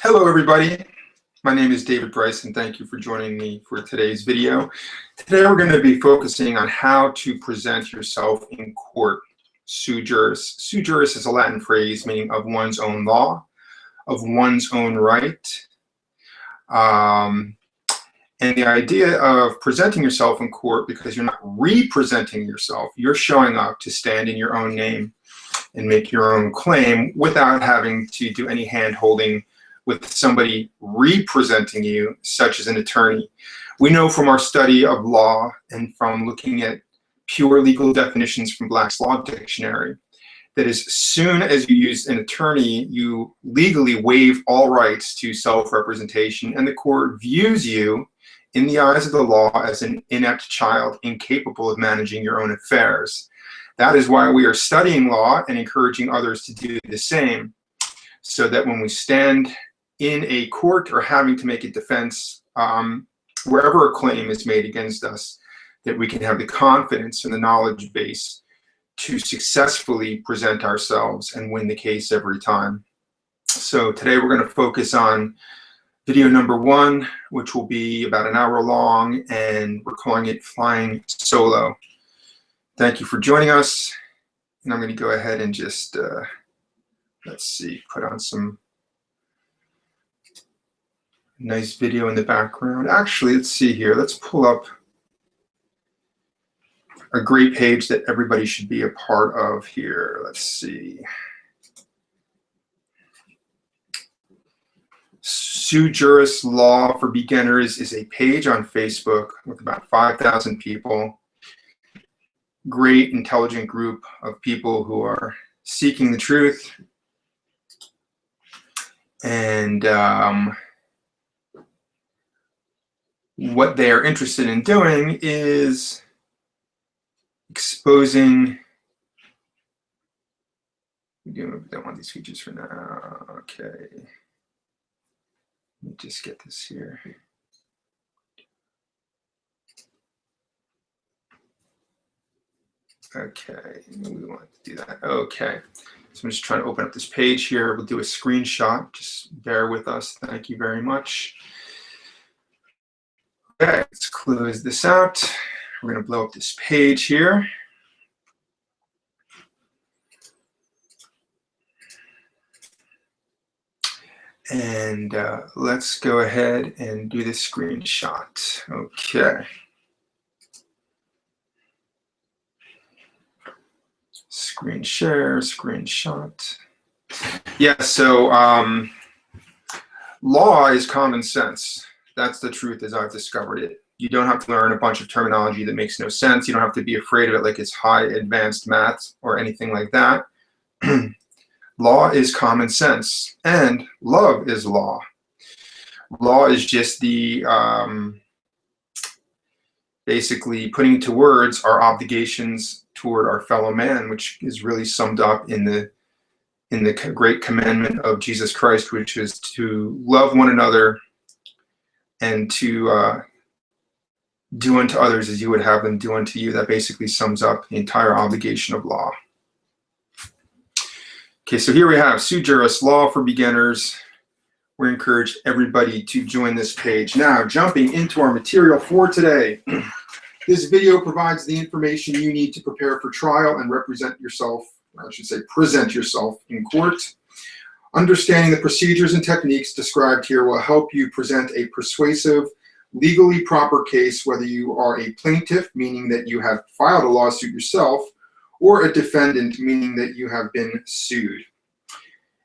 Hello everybody, my name is David Bryce and thank you for joining me for today's video. Today we're going to be focusing on how to present yourself in court. Sui juris. Sui juris is a Latin phrase meaning of one's own law, of one's own right. And the idea of presenting yourself in court, because you're not representing yourself, you're showing up to stand in your own name and make your own claim without having to do any hand-holding with somebody representing you, such as an attorney. We know from our study of law and from looking at pure legal definitions from Black's Law Dictionary, that as soon as you use an attorney, you legally waive all rights to self-representation, and the court views you in the eyes of the law as an inept child incapable of managing your own affairs. That is why we are studying law and encouraging others to do the same, so that when we stand in a court or having to make a defense, wherever a claim is made against us, that we can have the confidence and the knowledge base to successfully present ourselves and win the case every time. So today we're going to focus on video number 1, which will be about an hour long, and we're calling it Flying Solo. Thank you for joining us, and I'm going to go ahead and just, let's see, put on some nice video in the background. Actually, let's see here. Let's pull up a great page that everybody should be a part of here. Let's see. Sui Juris Law for Beginners is a page on Facebook with about 5,000 people. Great, intelligent group of people who are seeking the truth. And what they are interested in doing is exposing. We don't want these features for now. Okay. Let me just get this here. Okay, we want to do that. Okay, so I'm just trying to open up this page here. We'll do a screenshot. Just bear with us. Thank you very much. Okay, let's close this out. We're going to blow up this page here. And let's go ahead and do the screenshot. Okay. Screen share, screenshot. Yeah, so law is common sense. That's the truth as I've discovered it. You don't have to learn a bunch of terminology that makes no sense. You don't have to be afraid of it like it's high advanced math or anything like that. Law is common sense, and love is law. Law is just the basically putting into words our obligations toward our fellow man, which is really summed up in the great commandment of Jesus Christ, which is to love one another and to do unto others as you would have them do unto you. That basically sums up the entire obligation of law. Okay, so here we have Sui Juris Law for Beginners. We encourage everybody to join this page. Now, jumping into our material for today. This video provides the information you need to prepare for trial and represent yourself, or I should say present yourself in court. Understanding the procedures and techniques described here will help you present a persuasive, legally proper case, whether you are a plaintiff, meaning that you have filed a lawsuit yourself, or a defendant, meaning that you have been sued.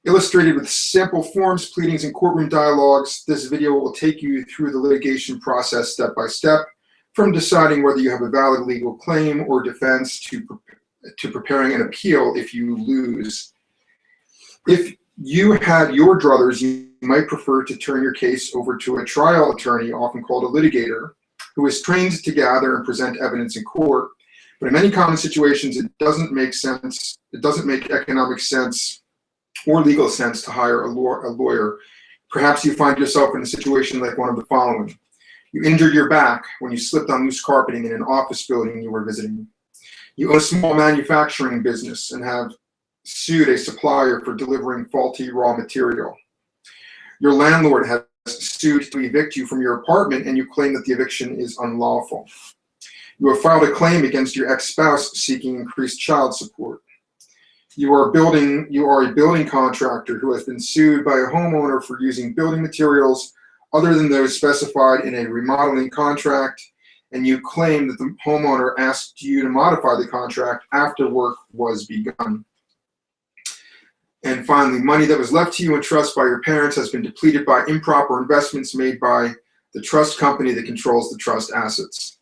Illustrated with sample forms, pleadings, and courtroom dialogues, this video will take you through the litigation process step by step, from deciding whether you have a valid legal claim or defense to preparing an appeal if you lose. If you had your druthers, you might prefer to turn your case over to a trial attorney, often called a litigator, who is trained to gather and present evidence in court. But in many common situations, it doesn't make sense. It doesn't make economic sense or legal sense to hire a lawyer. Perhaps you find yourself in a situation like one of the following. You injured your back when you slipped on loose carpeting in an office building you were visiting. You own a small manufacturing business and have sued a supplier for delivering faulty raw material. Your landlord has sued to evict you from your apartment and you claim that the eviction is unlawful. You have filed a claim against your ex-spouse seeking increased child support. You are a building contractor who has been sued by a homeowner for using building materials other than those specified in a remodeling contract, and you claim that the homeowner asked you to modify the contract after work was begun. And finally, money that was left to you in trust by your parents has been depleted by improper investments made by the trust company that controls the trust assets.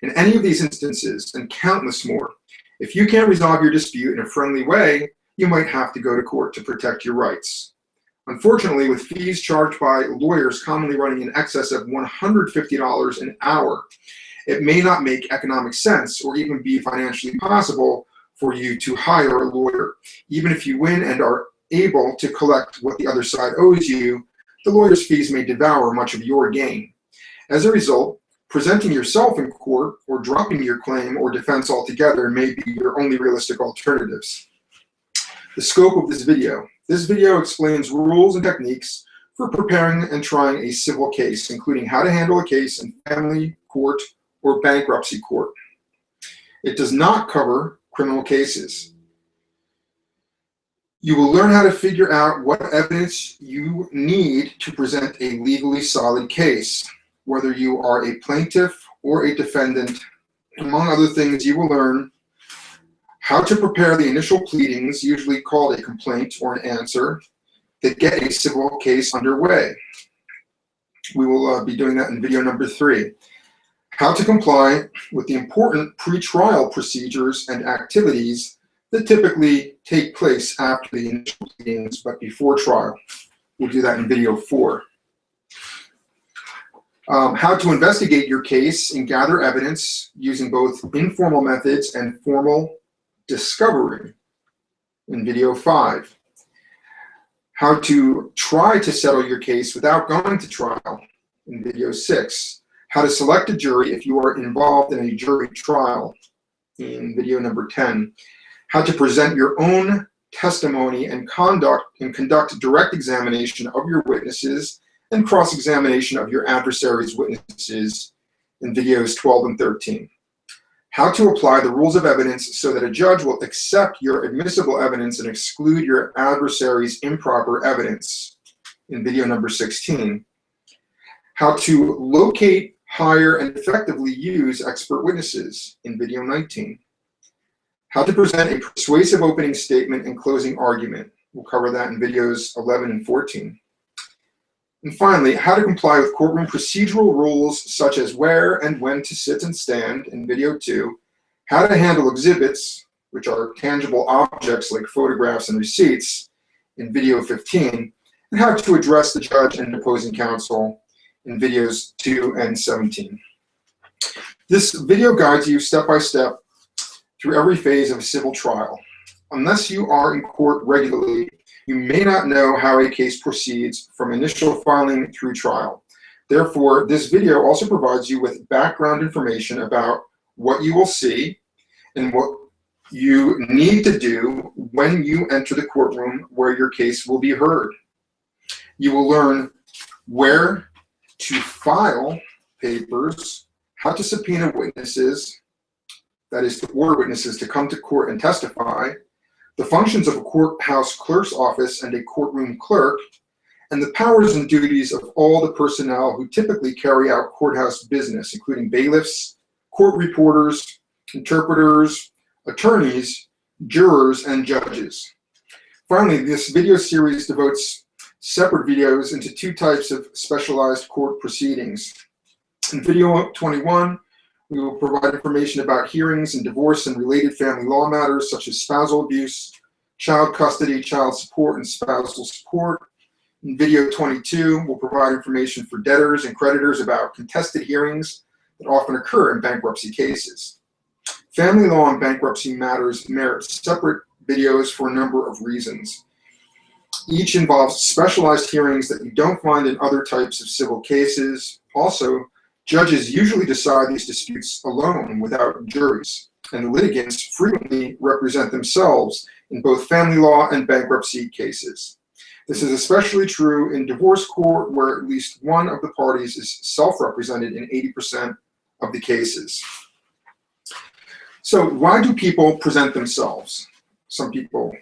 In any of these instances, and countless more, if you can't resolve your dispute in a friendly way, you might have to go to court to protect your rights. Unfortunately, with fees charged by lawyers commonly running in excess of $150 an hour, it may not make economic sense or even be financially possible for you to hire a lawyer. Even if you win and are able to collect what the other side owes you, the lawyer's fees may devour much of your gain. As a result, presenting yourself in court or dropping your claim or defense altogether may be your only realistic alternatives. The scope of this video. This video explains rules and techniques for preparing and trying a civil case, including how to handle a case in family court or bankruptcy court. It does not cover criminal cases. You will learn how to figure out what evidence you need to present a legally solid case. Whether you are a plaintiff or a defendant, among other things, you will learn how to prepare the initial pleadings, usually called a complaint or an answer, that get a civil case underway. We will be doing that in video number 3. How to comply with the important pretrial procedures and activities that typically take place after the initial pleadings but before trial. We'll do that in video 4. How to investigate your case and gather evidence using both informal methods and formal discovery in video 5. How to try to settle your case without going to trial in video 6. How to select a jury if you are involved in a jury trial in video number 10. How to present your own testimony and conduct direct examination of your witnesses and cross-examination of your adversary's witnesses in videos 12 and 13. How to apply the rules of evidence so that a judge will accept your admissible evidence and exclude your adversary's improper evidence in video number 16. How to locate, hire, and effectively use expert witnesses in video 19. How to present a persuasive opening statement and closing argument. We'll cover that in videos 11 and 14. And finally, how to comply with courtroom procedural rules such as where and when to sit and stand in video 2, how to handle exhibits, which are tangible objects like photographs and receipts, in video 15, and how to address the judge and opposing counsel in videos 2 and 17. This video guides you step by step through every phase of a civil trial. Unless you are in court regularly, you may not know how a case proceeds from initial filing through trial. Therefore, this video also provides you with background information about what you will see and what you need to do when you enter the courtroom where your case will be heard. You will learn where to file papers, how to subpoena witnesses, that is, to order witnesses to come to court and testify, the functions of a courthouse clerk's office and a courtroom clerk, and the powers and duties of all the personnel who typically carry out courthouse business, including bailiffs, court reporters, interpreters, attorneys, jurors, and judges. Finally, this video series devotes separate videos into 2 types of specialized court proceedings. In video 21, we will provide information about hearings and divorce and related family law matters such as spousal abuse, child custody, child support, and spousal support. In video 22, we'll provide information for debtors and creditors about contested hearings that often occur in bankruptcy cases. Family law and bankruptcy matters merit separate videos for a number of reasons. Each involves specialized hearings that you don't find in other types of civil cases. Also, judges usually decide these disputes alone without juries, and the litigants frequently represent themselves in both family law and bankruptcy cases. This is especially true in divorce court, where at least one of the parties is self-represented in 80% of the cases. So why do people present themselves? Some people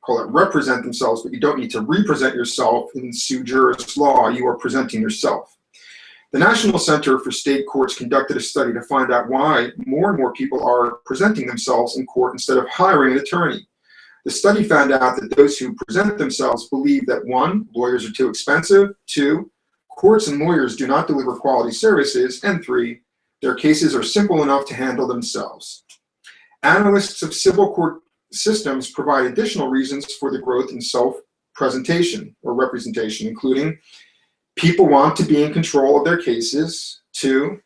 call it represent themselves, but you don't need to represent yourself. In Juris law, you are presenting yourself. The National Center for State Courts conducted a study to find out why more and more people are presenting themselves in court instead of hiring an attorney. The study found out that those who present themselves believe that 1, lawyers are too expensive, 2, courts and lawyers do not deliver quality services, and 3, their cases are simple enough to handle themselves. Analysts of civil court systems provide additional reasons for the growth in self-presentation or representation, including people want to be in control of their cases. 2,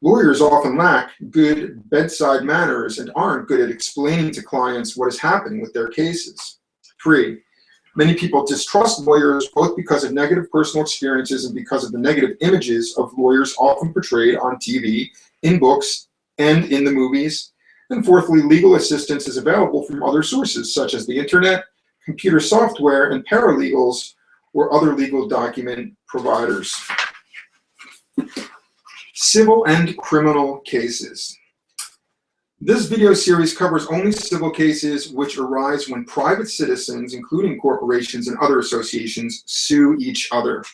lawyers often lack good bedside manners and aren't good at explaining to clients what is happening with their cases. 3, many people distrust lawyers both because of negative personal experiences and because of the negative images of lawyers often portrayed on TV, in books, and in the movies. And 4thly, legal assistance is available from other sources such as the internet, computer software, and paralegals or other legal document providers. Civil and criminal cases. This video series covers only civil cases which arise when private citizens, including corporations and other associations, sue each other.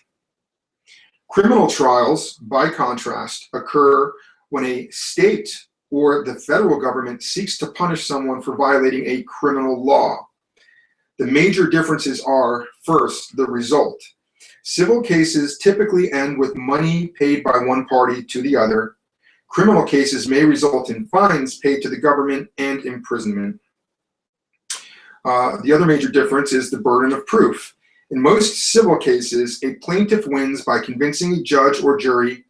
Criminal trials, by contrast, occur when a state or the federal government seeks to punish someone for violating a criminal law. The major differences are, first, the result. Civil cases typically end with money paid by one party to the other. Criminal cases may result in fines paid to the government and imprisonment. The other major difference is the burden of proof. In most civil cases, a plaintiff wins by convincing a judge or jury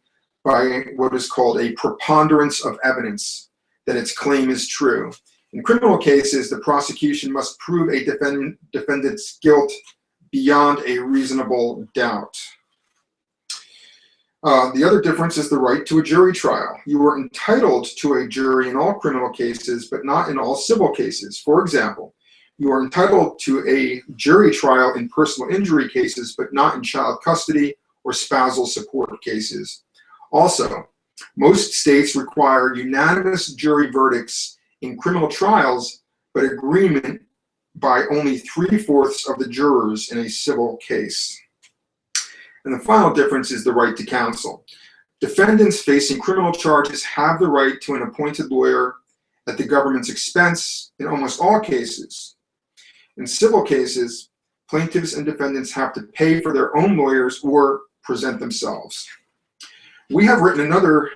by what is called a preponderance of evidence that its claim is true. In criminal cases, the prosecution must prove a defendant's guilt beyond a reasonable doubt. The other difference is the right to a jury trial. You are entitled to a jury in all criminal cases, but not in all civil cases. For example, you are entitled to a jury trial in personal injury cases, but not in child custody or spousal support cases. Also, most states require unanimous jury verdicts in criminal trials, but agreement by only 3/4 of the jurors in a civil case. And the final difference is the right to counsel. Defendants facing criminal charges have the right to an appointed lawyer at the government's expense in almost all cases. In civil cases, plaintiffs and defendants have to pay for their own lawyers or present themselves. We have written another.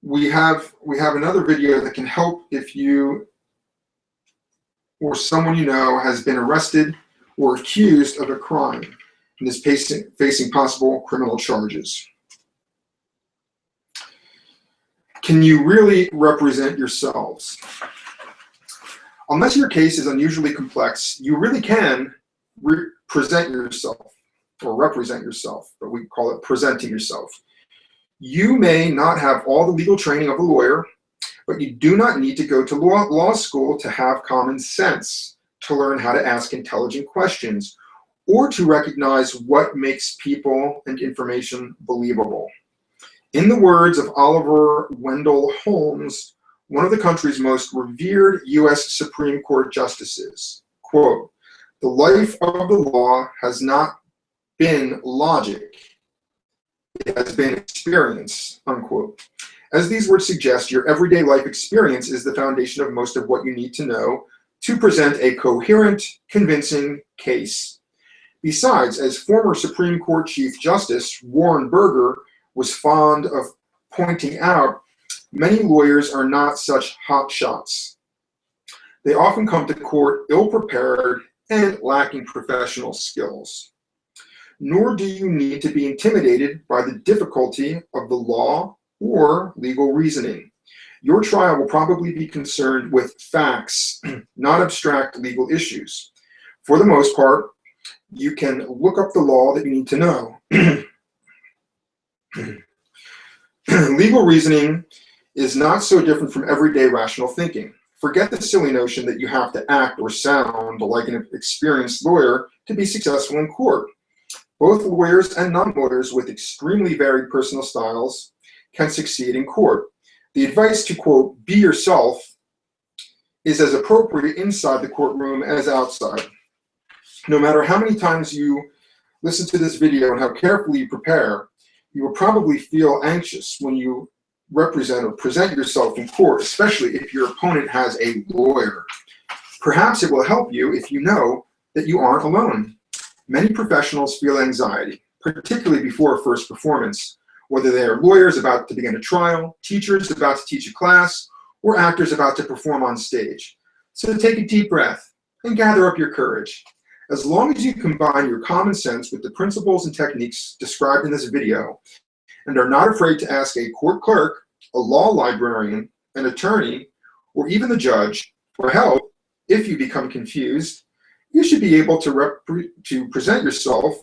We have another video that can help if you or someone you know has been arrested or accused of a crime and is facing possible criminal charges. Can you really represent yourselves? Unless your case is unusually complex, you really can present yourself or represent yourself, but we call it presenting yourself. You may not have all the legal training of a lawyer, but you do not need to go to law school to have common sense, to learn how to ask intelligent questions, or to recognize what makes people and information believable. In the words of Oliver Wendell Holmes, one of the country's most revered U.S. Supreme Court justices, quote, "The life of the law has not been logic. It has been experience," unquote. As these words suggest, your everyday life experience is the foundation of most of what you need to know to present a coherent, convincing case. Besides, as former Supreme Court Chief Justice Warren Burger was fond of pointing out, many lawyers are not such hot shots. They often come to court ill-prepared and lacking professional skills. Nor do you need to be intimidated by the difficulty of the law or legal reasoning. Your trial will probably be concerned with facts, not abstract legal issues. For the most part, you can look up the law that you need to know. Legal reasoning is not so different from everyday rational thinking. Forget the silly notion that you have to act or sound like an experienced lawyer to be successful in court. Both lawyers and non-lawyers with extremely varied personal styles can succeed in court. The advice to, quote, be yourself is as appropriate inside the courtroom as outside. No matter how many times you listen to this video and how carefully you prepare, you will probably feel anxious when you represent or present yourself in court, especially if your opponent has a lawyer. Perhaps it will help you if you know that you aren't alone. Many professionals feel anxiety, particularly before a first performance, whether they are lawyers about to begin a trial, teachers about to teach a class, or actors about to perform on stage. So take a deep breath and gather up your courage. As long as you combine your common sense with the principles and techniques described in this video, and are not afraid to ask a court clerk, a law librarian, an attorney, or even the judge for help if you become confused, you should be able to present yourself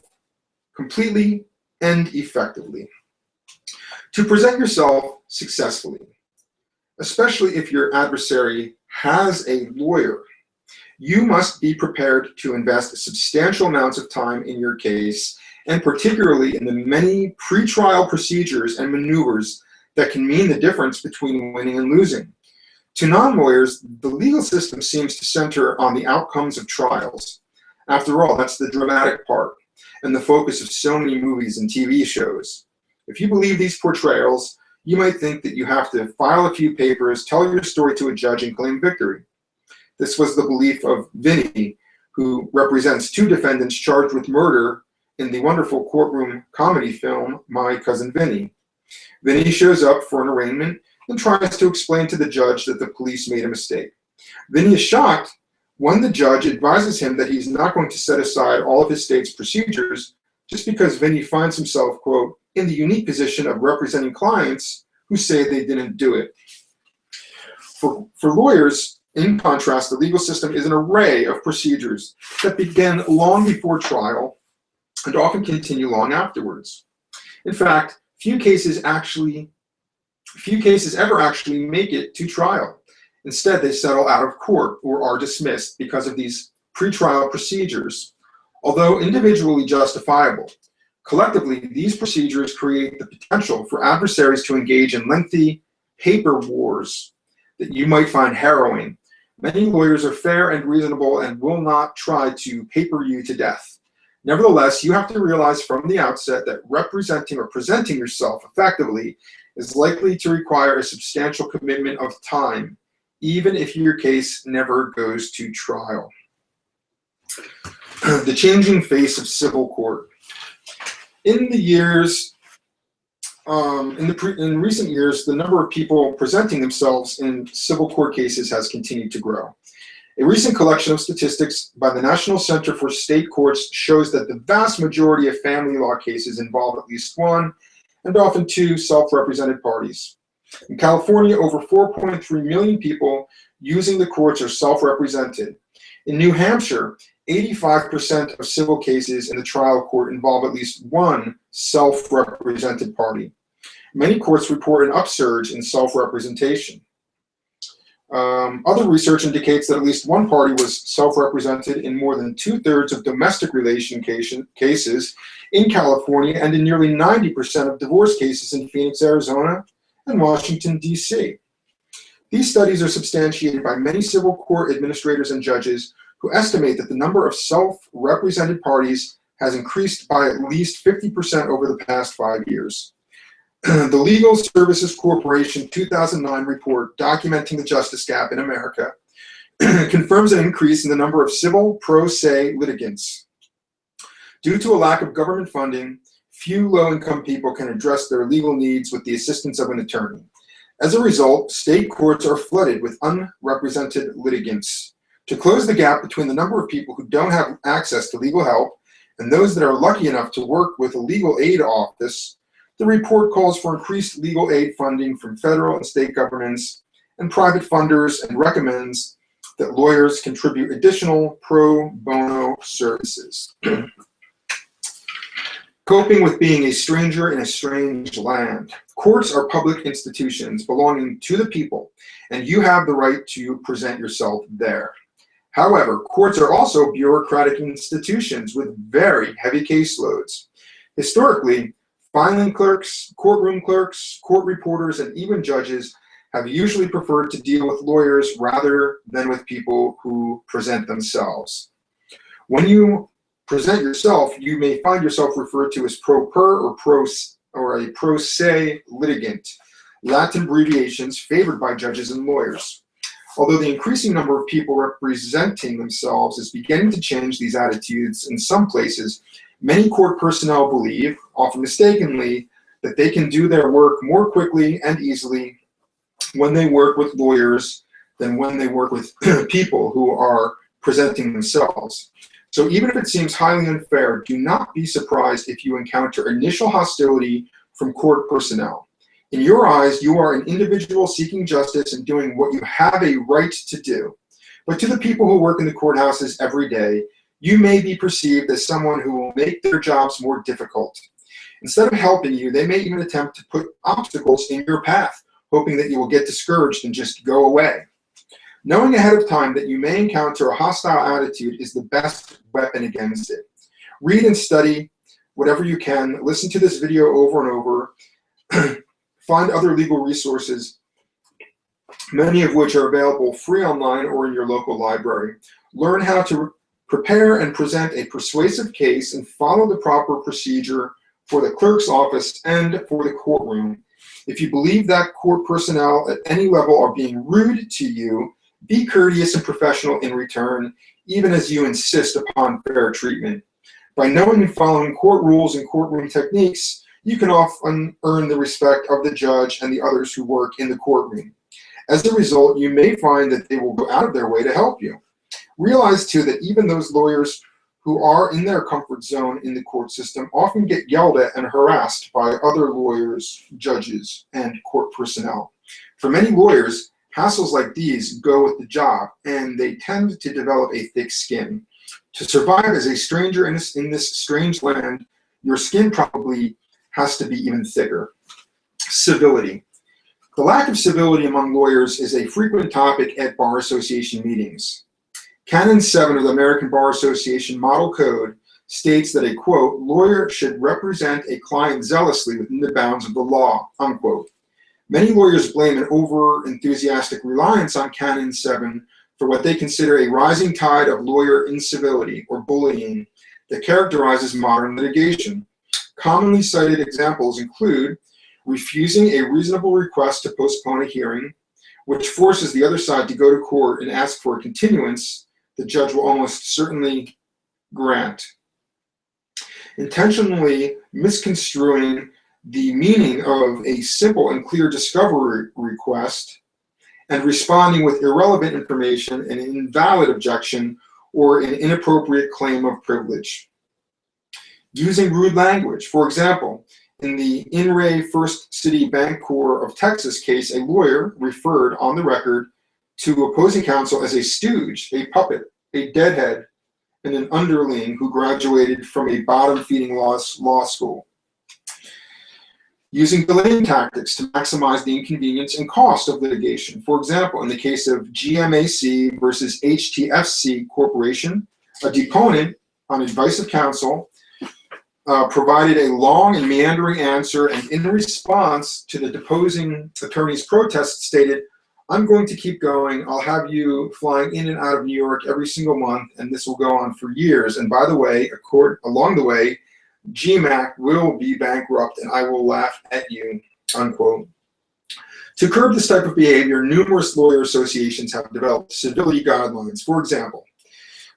completely and effectively. To present yourself successfully, especially if your adversary has a lawyer, you must be prepared to invest substantial amounts of time in your case, and particularly in the many pretrial procedures and maneuvers that can mean the difference between winning and losing. To non-lawyers, the legal system seems to center on the outcomes of trials. After all, that's the dramatic part and the focus of so many movies and TV shows. If you believe these portrayals, you might think that you have to file a few papers, tell your story to a judge, and claim victory. This was the belief of Vinny, who represents two defendants charged with murder in the wonderful courtroom comedy film, My Cousin Vinny. Vinny shows up for an arraignment and tries to explain to the judge that the police made a mistake. Vinny is shocked when the judge advises him that he's not going to set aside all of his state's procedures just because Vinny finds himself, quote, in the unique position of representing clients who say they didn't do it. For lawyers, in contrast, the legal system is an array of procedures that begin long before trial and often continue long afterwards. In fact, few cases ever actually make it to trial. Instead, they settle out of court or are dismissed because of these pretrial procedures. Although individually justifiable, collectively, these procedures create the potential for adversaries to engage in lengthy paper wars that you might find harrowing. Many lawyers are fair and reasonable and will not try to paper you to death. Nevertheless, you have to realize from the outset that representing or presenting yourself effectively is likely to require a substantial commitment of time, even if your case never goes to trial. The changing face of civil court. In recent years, the number of people presenting themselves in civil court cases has continued to grow. A recent collection of statistics by the National Center for State Courts shows that the vast majority of family law cases involve at least one, and often two, self-represented parties. In California, over 4.3 million people using the courts are self-represented. In New Hampshire, 85% of civil cases in the trial court involve at least one self-represented party. Many courts report an upsurge in self-representation. Other research indicates that at least one party was self-represented in more than 2/3 of domestic relation cases in California and in nearly 90% of divorce cases in Phoenix, Arizona, and Washington, D.C. These studies are substantiated by many civil court administrators and judges who estimate that the number of self-represented parties has increased by at least 50% over the past 5 years. The Legal Services Corporation 2009 report documenting the justice gap in America confirms an increase in the number of civil pro se litigants. Due to a lack of government funding, few low-income people can address their legal needs with the assistance of an attorney. As a result, state courts are flooded with unrepresented litigants. To close the gap between the number of people who don't have access to legal help and those that are lucky enough to work with a legal aid office, the report calls for increased legal aid funding from federal and state governments and private funders and recommends that lawyers contribute additional pro bono services. Coping with being a stranger in a strange land. Courts are public institutions belonging to the people, and you have the right to present yourself there. However, courts are also bureaucratic institutions with very heavy caseloads. Historically, filing clerks, courtroom clerks, court reporters, and even judges have usually preferred to deal with lawyers rather than with people who present themselves. When you present yourself, you may find yourself referred to as pro per or a pro se litigant, Latin abbreviations favored by judges and lawyers. Although the increasing number of people representing themselves is beginning to change these attitudes in some places, many court personnel believe, often mistakenly, that they can do their work more quickly and easily when they work with lawyers than when they work with people who are presenting themselves. So even if it seems highly unfair, do not be surprised if you encounter initial hostility from court personnel. In your eyes, you are an individual seeking justice and doing what you have a right to do. But to the people who work in the courthouses every day, you may be perceived as someone who will make their jobs more difficult. Instead of helping you, they may even attempt to put obstacles in your path, hoping that you will get discouraged and just go away. Knowing ahead of time that you may encounter a hostile attitude is the best weapon against it. Read and study whatever you can. Listen to this video over and over. Find other legal resources, many of which are available free online or in your local library. Learn how to prepare and present a persuasive case and follow the proper procedure for the clerk's office and for the courtroom. If you believe that court personnel at any level are being rude to you, be courteous and professional in return, even as you insist upon fair treatment. By knowing and following court rules and courtroom techniques, you can often earn the respect of the judge and the others who work in the courtroom. As a result, you may find that they will go out of their way to help you. Realize, too, that even those lawyers who are in their comfort zone in the court system often get yelled at and harassed by other lawyers, judges, and court personnel. For many lawyers, hassles like these go with the job, and they tend to develop a thick skin. To survive as a stranger in this strange land, your skin probably has to be even thicker. Civility. The lack of civility among lawyers is a frequent topic at Bar Association meetings. Canon 7 of the American Bar Association Model Code states that a, quote, lawyer should represent a client zealously within the bounds of the law, unquote. Many lawyers blame an over-enthusiastic reliance on Canon 7 for what they consider a rising tide of lawyer incivility or bullying that characterizes modern litigation. Commonly cited examples include refusing a reasonable request to postpone a hearing, which forces the other side to go to court and ask for a continuance the judge will almost certainly grant. Intentionally misconstruing the meaning of a simple and clear discovery request and responding with irrelevant information, an invalid objection, or an inappropriate claim of privilege. Using rude language. For example, in the In Re First City Bancorp of Texas case, a lawyer referred on the record to opposing counsel as a stooge, a puppet, a deadhead, and an underling who graduated from a bottom-feeding law school. Using delaying tactics to maximize the inconvenience and cost of litigation. For example, in the case of GMAC versus HTFC Corporation, a deponent, on advice of counsel, provided a long and meandering answer, and in response to the deposing attorney's protest stated, I'm going to keep going. I'll have you flying in and out of New York every single month, and this will go on for years. And by the way, along the way, GMAC will be bankrupt, and I will laugh at you, unquote. To curb this type of behavior, numerous lawyer associations have developed civility guidelines. For example,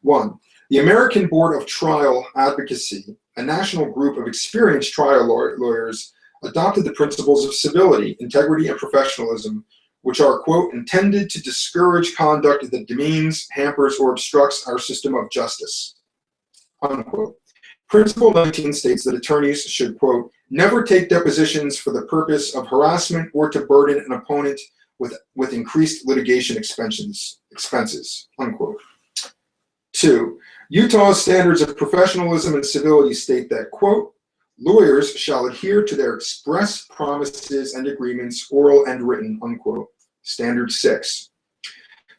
1. The American Board of Trial Advocacy, a national group of experienced trial lawyers, adopted the principles of civility, integrity, and professionalism, which are, quote, intended to discourage conduct that demeans, hampers, or obstructs our system of justice, unquote. Principle 19 states that attorneys should, quote, never take depositions for the purpose of harassment or to burden an opponent with increased litigation expenses, unquote. 2. Utah's standards of professionalism and civility state that, quote, Lawyers shall adhere to their express promises and agreements, oral and written, unquote. Standard 6.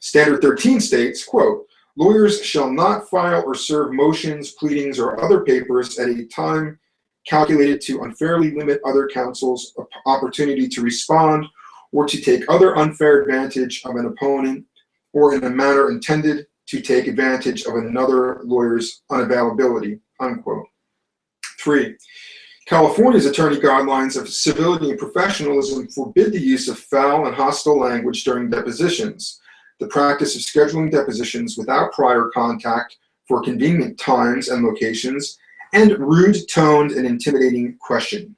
Standard 13 states, quote, lawyers shall not file or serve motions, pleadings, or other papers at a time calculated to unfairly limit other counsel's opportunity to respond or to take other unfair advantage of an opponent or in a manner intended to take advantage of another lawyer's unavailability, unquote. 3. California's attorney guidelines of civility and professionalism forbid the use of foul and hostile language during depositions, the practice of scheduling depositions without prior contact for convenient times and locations, and rude-toned and intimidating questioning.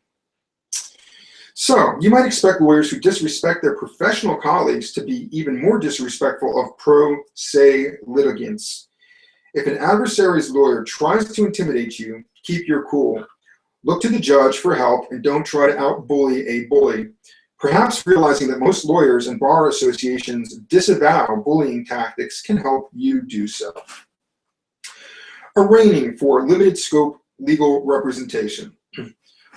So, you might expect lawyers who disrespect their professional colleagues to be even more disrespectful of pro se litigants. If an adversary's lawyer tries to intimidate you, keep your cool. Look to the judge for help and don't try to out-bully a bully. Perhaps realizing that most lawyers and bar associations disavow bullying tactics can help you do so. Arraigning for limited scope legal representation.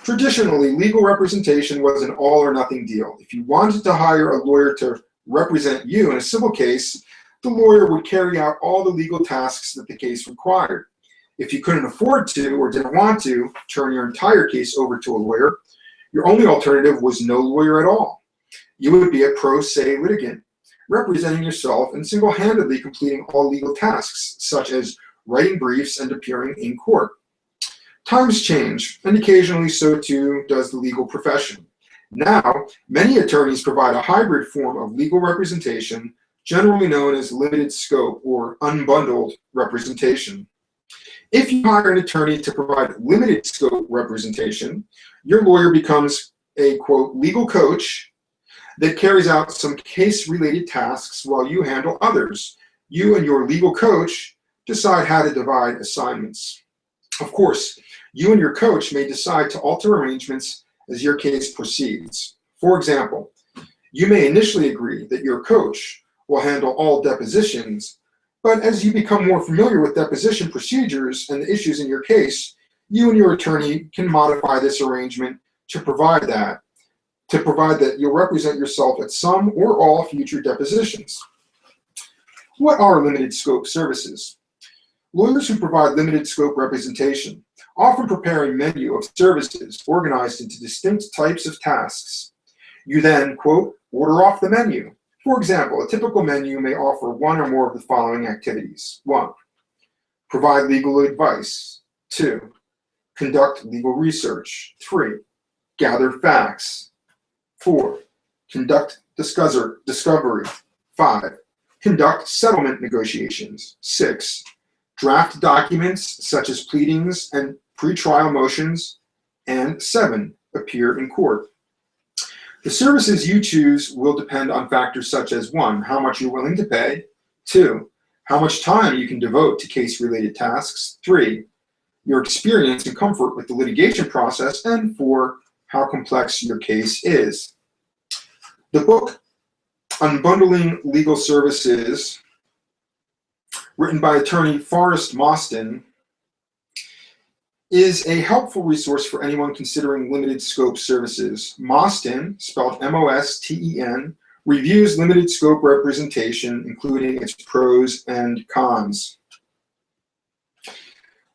Traditionally, legal representation was an all or nothing deal. If you wanted to hire a lawyer to represent you in a civil case, the lawyer would carry out all the legal tasks that the case required. If you couldn't afford to or didn't want to turn your entire case over to a lawyer, your only alternative was no lawyer at all. You would be a pro se litigant, representing yourself and single-handedly completing all legal tasks, such as writing briefs and appearing in court. Times change, and occasionally so too does the legal profession. Now, many attorneys provide a hybrid form of legal representation, generally known as limited scope or unbundled representation. If you hire an attorney to provide limited scope representation, your lawyer becomes a, quote, legal coach that carries out some case-related tasks while you handle others. You and your legal coach decide how to divide assignments. Of course, you and your coach may decide to alter arrangements as your case proceeds. For example, you may initially agree that your coach will handle all depositions, but as you become more familiar with deposition procedures and the issues in your case, you and your attorney can modify this arrangement to provide that you'll represent yourself at some or all future depositions. What are limited scope services? Lawyers who provide limited scope representation often prepare a menu of services organized into distinct types of tasks. You then, quote, order off the menu. For example, a typical menu may offer one or more of the following activities. 1, provide legal advice. 2, conduct legal research. 3, gather facts. 4, conduct discovery. 5, conduct settlement negotiations. 6, draft documents such as pleadings and pretrial motions. And 7, appear in court. The services you choose will depend on factors such as 1, how much you're willing to pay. 2, how much time you can devote to case-related tasks. 3, your experience and comfort with the litigation process. And 4, how complex your case is. The book, Unbundling Legal Services, written by attorney Forrest Mostyn, is a helpful resource for anyone considering limited scope services. Mostyn, spelled M-O-S-T-E-N, reviews limited scope representation, including its pros and cons.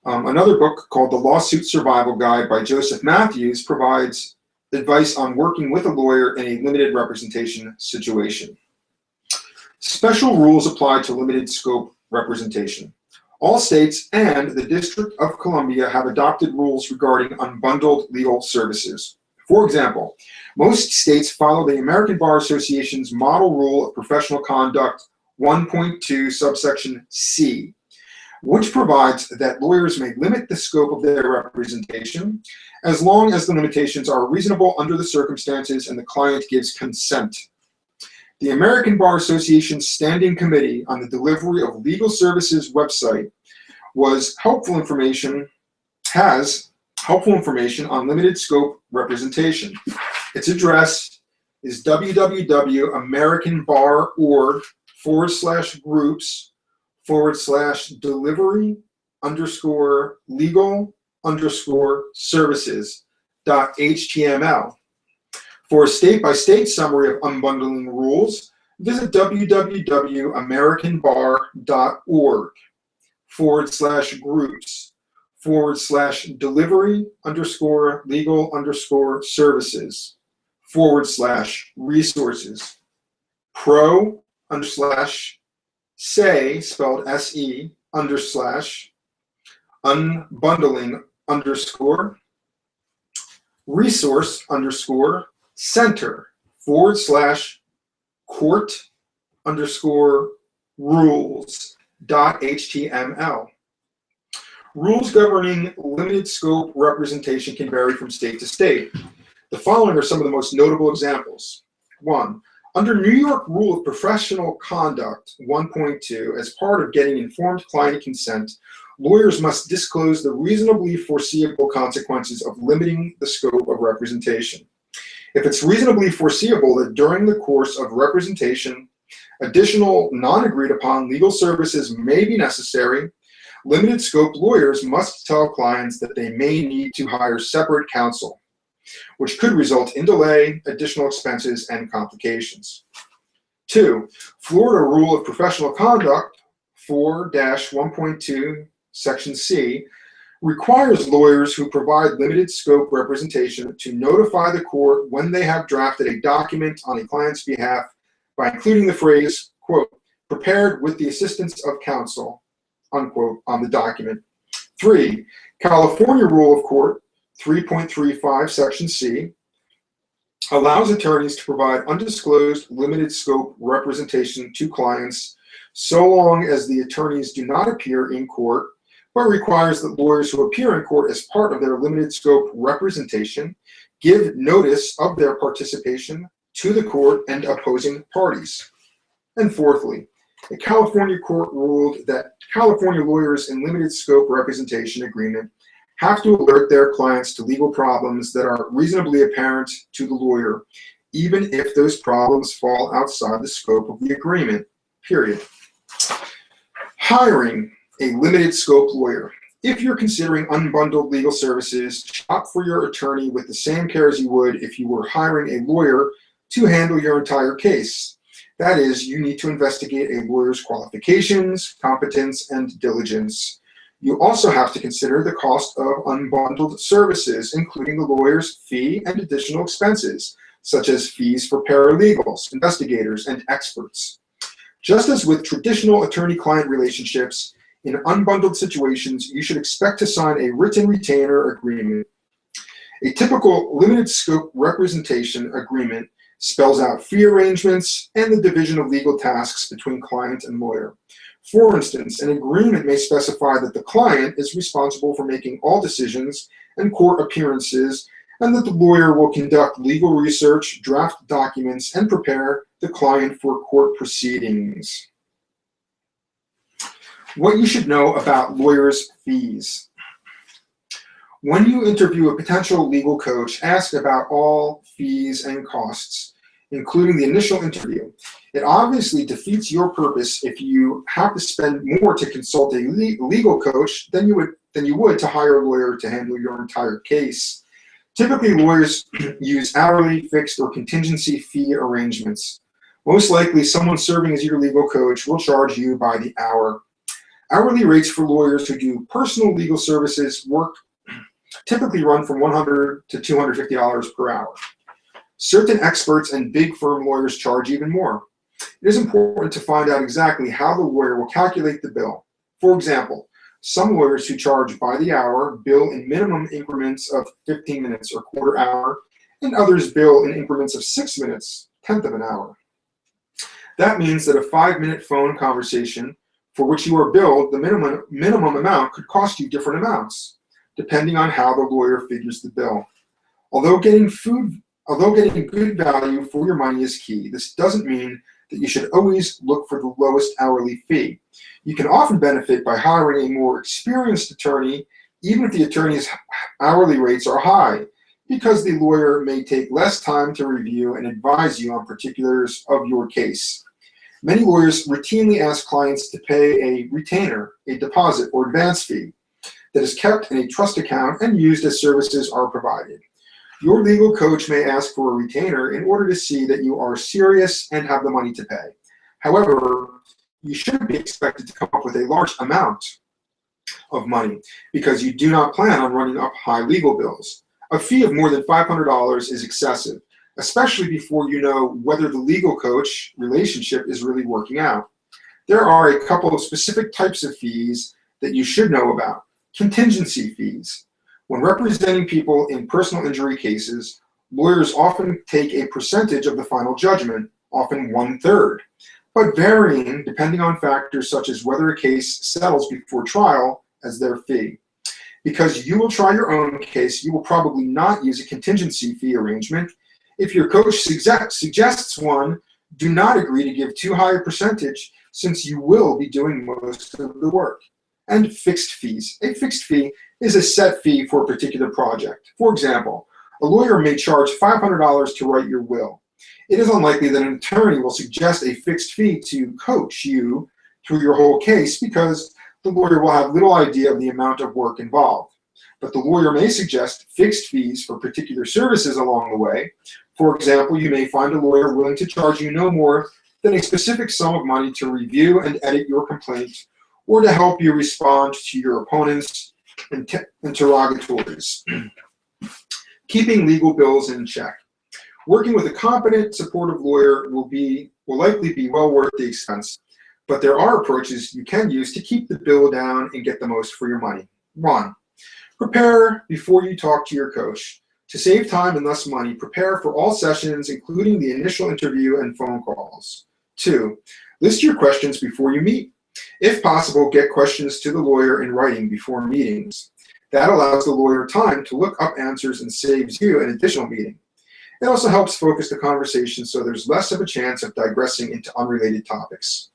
Another book called The Lawsuit Survival Guide by Joseph Matthews provides advice on working with a lawyer in a limited representation situation. Special rules apply to limited scope representation. All states and the District of Columbia have adopted rules regarding unbundled legal services. For example, most states follow the American Bar Association's Model Rule of Professional Conduct 1.2 subsection C, which provides that lawyers may limit the scope of their representation as long as the limitations are reasonable under the circumstances and the client gives consent. The American Bar Association's Standing Committee on the Delivery of Legal Services website has helpful information on limited scope representation. Its address is www.americanbar.org/groups/delivery_legal legal_services.html. For a state-by-state summary of unbundling rules, visit www.americanbar.org/groups/legal_services/resources. Pro_say, spelled S-E, _unbundling_center/court_rules.html. Rules governing limited scope representation can vary from state to state. The following are some of the most notable examples. 1. Under New York Rule of Professional Conduct 1.2, as part of getting informed client consent, lawyers must disclose the reasonably foreseeable consequences of limiting the scope of representation. If it's reasonably foreseeable that during the course of representation, additional non-agreed upon legal services may be necessary, limited scope lawyers must tell clients that they may need to hire separate counsel, which could result in delay, additional expenses, and complications. 2. Florida Rule of Professional Conduct 4-1.2, Section C, requires lawyers who provide limited scope representation to notify the court when they have drafted a document on a client's behalf by including the phrase, quote, prepared with the assistance of counsel, unquote, on the document. 3. California Rule of Court 3.35, Section C, allows attorneys to provide undisclosed limited scope representation to clients so long as the attorneys do not appear in court, but requires that lawyers who appear in court as part of their limited scope representation give notice of their participation to the court and opposing parties. And fourthly, a California court ruled that California lawyers in limited scope representation agreement have to alert their clients to legal problems that are reasonably apparent to the lawyer, even if those problems fall outside the scope of the agreement, period. Hiring a limited scope lawyer. If you're considering unbundled legal services, shop for your attorney with the same care as you would if you were hiring a lawyer to handle your entire case. That is, you need to investigate a lawyer's qualifications, competence, and diligence. You also have to consider the cost of unbundled services, including the lawyer's fee and additional expenses, such as fees for paralegals, investigators, and experts. Just as with traditional attorney-client relationships, in unbundled situations, you should expect to sign a written retainer agreement. A typical limited scope representation agreement spells out fee arrangements and the division of legal tasks between client and lawyer. For instance, an agreement may specify that the client is responsible for making all decisions and court appearances, and that the lawyer will conduct legal research, draft documents, and prepare the client for court proceedings. What you should know about lawyers' fees. When you interview a potential legal coach, ask about all fees and costs, including the initial interview. It obviously defeats your purpose if you have to spend more to consult a legal coach than you would to hire a lawyer to handle your entire case. Typically, lawyers use hourly, fixed, or contingency fee arrangements. Most likely, someone serving as your legal coach will charge you by the hour. Hourly rates for lawyers who do personal legal services work typically run from $100 to $250 per hour. Certain experts and big firm lawyers charge even more. It is important to find out exactly how the lawyer will calculate the bill. For example, some lawyers who charge by the hour bill in minimum increments of 15 minutes or quarter hour, and others bill in increments of 6 minutes, tenth of an hour. That means that a 5-minute phone conversation for which you are billed the minimum amount could cost you different amounts, depending on how the lawyer figures the bill. Although getting good value for your money is key, this doesn't mean that you should always look for the lowest hourly fee. You can often benefit by hiring a more experienced attorney, even if the attorney's hourly rates are high, because the lawyer may take less time to review and advise you on particulars of your case. Many lawyers routinely ask clients to pay a retainer, a deposit, or advance fee. that is kept in a trust account and used as services are provided. Your legal coach may ask for a retainer in order to see that you are serious and have the money to pay. However, you shouldn't be expected to come up with a large amount of money because you do not plan on running up high legal bills. A fee of more than $500 is excessive, especially before you know whether the legal coach relationship is really working out. There are a couple of specific types of fees that you should know about. Contingency fees. When representing people in personal injury cases, lawyers often take a percentage of the final judgment, often 1/3, but varying depending on factors such as whether a case settles before trial as their fee. Because you will try your own case, you will probably not use a contingency fee arrangement. If your coach suggests one, do not agree to give too high a percentage since you will be doing most of the work. And fixed fees. A fixed fee is a set fee for a particular project. For example, a lawyer may charge $500 to write your will. It is unlikely that an attorney will suggest a fixed fee to coach you through your whole case because the lawyer will have little idea of the amount of work involved. But the lawyer may suggest fixed fees for particular services along the way. For example, you may find a lawyer willing to charge you no more than a specific sum of money to review and edit your complaint or to help you respond to your opponent's interrogatories. Keeping legal bills in check. Working with a competent, supportive lawyer will likely be well worth the expense, but there are approaches you can use to keep the bill down and get the most for your money. 1. Prepare before you talk to your coach. To save time and less money, prepare for all sessions, including the initial interview and phone calls. 2. List your questions before you meet. If possible, get questions to the lawyer in writing before meetings. That allows the lawyer time to look up answers and saves you an additional meeting. It also helps focus the conversation so there's less of a chance of digressing into unrelated topics.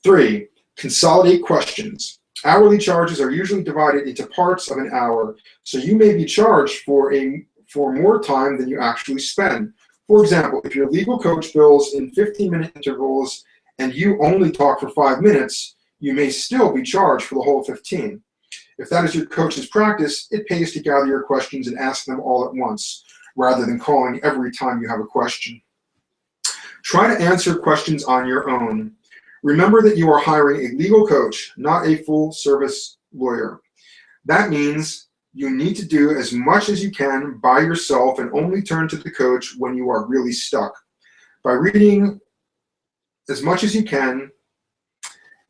3. Consolidate questions. Hourly charges are usually divided into parts of an hour, so you may be charged for more time than you actually spend. For example, if your legal coach bills in 15-minute intervals and you only talk for 5 minutes, you may still be charged for the whole 15. If that is your coach's practice, it pays to gather your questions and ask them all at once, rather than calling every time you have a question. Try to answer questions on your own. Remember that you are hiring a legal coach, not a full-service lawyer. That means you need to do as much as you can by yourself and only turn to the coach when you are really stuck. By reading as much as you can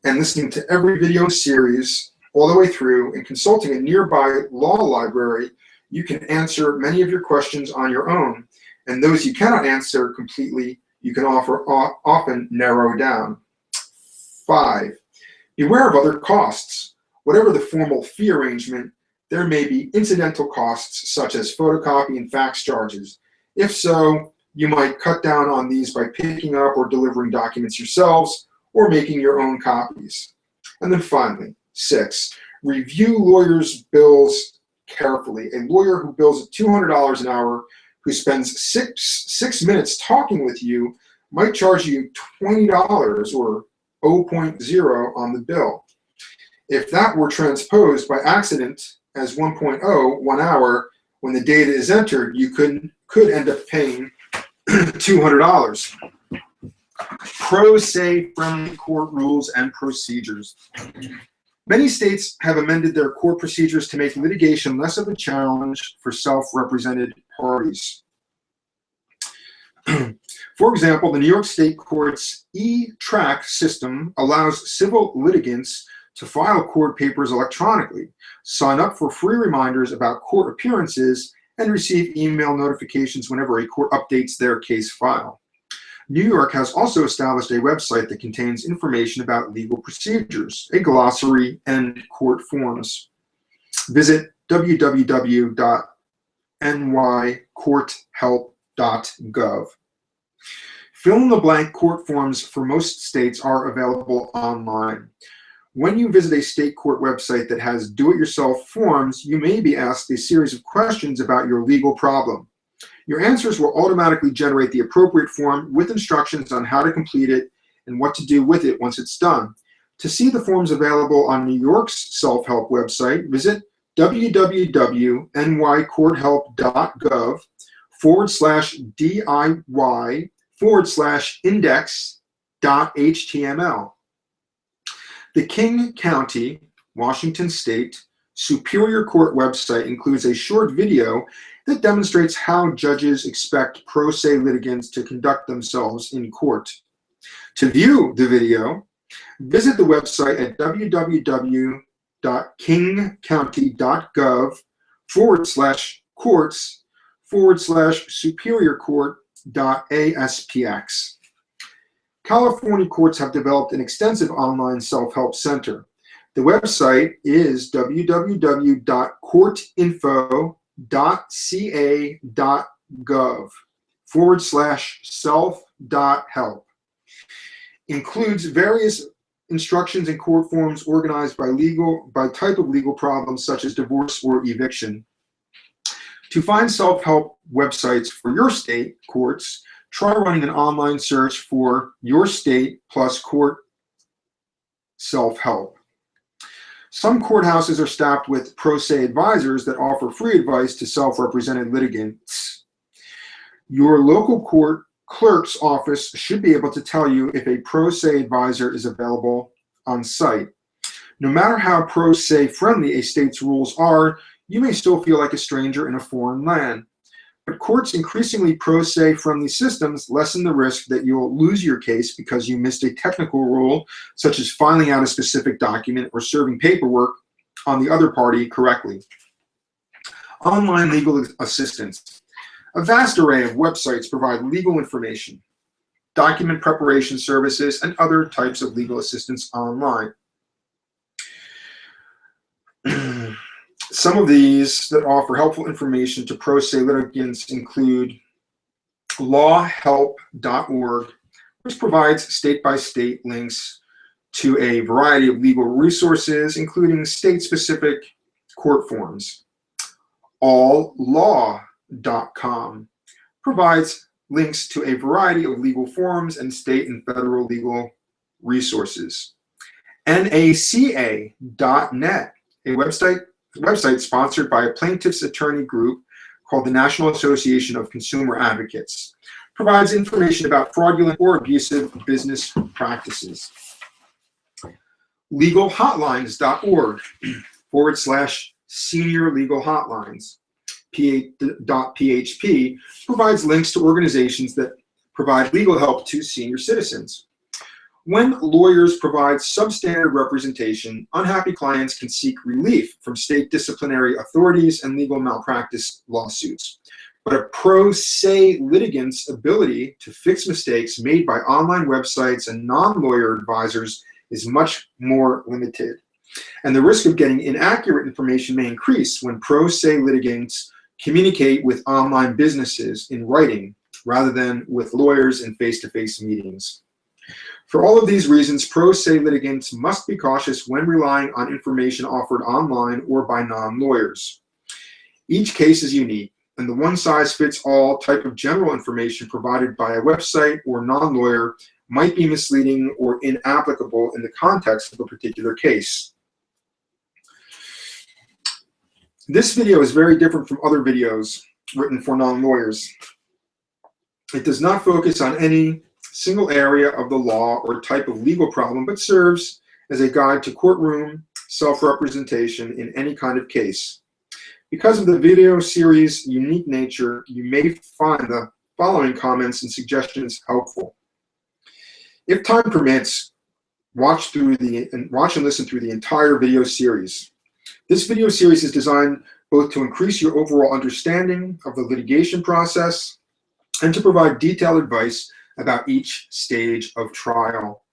and listening to every video series all the way through and consulting a nearby law library, you can answer many of your questions on your own, and those you cannot answer completely, you can often narrow down. 5. Beware of other costs. Whatever the formal fee arrangement, there may be incidental costs such as photocopy and fax charges. If so, you might cut down on these by picking up or delivering documents yourselves or making your own copies. And then finally, 6. Review lawyers' bills carefully. A lawyer who bills $200 an hour, who spends six minutes talking with you, might charge you $20 or 0.0 on the bill. If that were transposed by accident as 1.0, 1 hour, when the data is entered, you could end up paying $200. Pro se friendly court rules and procedures. Many states have amended their court procedures to make litigation less of a challenge for self-represented parties. For example, the New York State Court's e-track system allows civil litigants to file court papers electronically, sign up for free reminders about court appearances, and receive email notifications whenever a court updates their case file. New York has also established a website that contains information about legal procedures, a glossary, and court forms. Visit www.nycourthelp.gov. Fill-in-the-blank court forms for most states are available online. When you visit a state court website that has do-it-yourself forms, you may be asked a series of questions about your legal problem. Your answers will automatically generate the appropriate form with instructions on how to complete it and what to do with it once it's done. To see the forms available on New York's self-help website, visit www.nycourthelp.gov/DIY/index.html. The King County, Washington State, Superior Court website includes a short video that demonstrates how judges expect pro se litigants to conduct themselves in court. To view the video, visit the website at www.kingcounty.gov/courts/superiorcourt.aspx. California courts have developed an extensive online self-help center. The website is www.courtinfo.ca.gov/self.help. Includes various instructions and court forms organized by type of legal problems such as divorce or eviction. To find self-help websites for your state courts, try running an online search for your state plus court self-help. Some courthouses are staffed with pro se advisors that offer free advice to self-represented litigants. Your local court clerk's office should be able to tell you if a pro se advisor is available on site. No matter how pro se friendly a state's rules are, you may still feel like a stranger in a foreign land. But courts' increasingly pro se friendly systems lessen the risk that you'll lose your case because you missed a technical rule, such as filing out a specific document or serving paperwork on the other party correctly. Online legal assistance. A vast array of websites provide legal information, document preparation services, and other types of legal assistance online. Some of these that offer helpful information to pro se litigants include lawhelp.org, which provides state-by-state links to a variety of legal resources, including state-specific court forms. Allaw.com provides links to a variety of legal forms and state and federal legal resources. NACA.net, a website sponsored by a plaintiff's attorney group called the National Association of Consumer Advocates, provides information about fraudulent or abusive business practices. Legalhotlines.org /senior legal hotlines. .php provides links to organizations that provide legal help to senior citizens. When lawyers provide substandard representation, unhappy clients can seek relief from state disciplinary authorities and legal malpractice lawsuits. But a pro se litigant's ability to fix mistakes made by online websites and non-lawyer advisors is much more limited. And the risk of getting inaccurate information may increase when pro se litigants communicate with online businesses in writing rather than with lawyers in face-to-face meetings. For all of these reasons, pro se litigants must be cautious when relying on information offered online or by non-lawyers. Each case is unique, and the one-size-fits-all type of general information provided by a website or non-lawyer might be misleading or inapplicable in the context of a particular case. This video is very different from other videos written for non-lawyers. It does not focus on any single area of the law or type of legal problem, but serves as a guide to courtroom self-representation in any kind of case. Because of the video series' unique nature, you may find the following comments and suggestions helpful. If time permits, watch and listen through the entire video series. This video series is designed both to increase your overall understanding of the litigation process and to provide detailed advice about each stage of trial.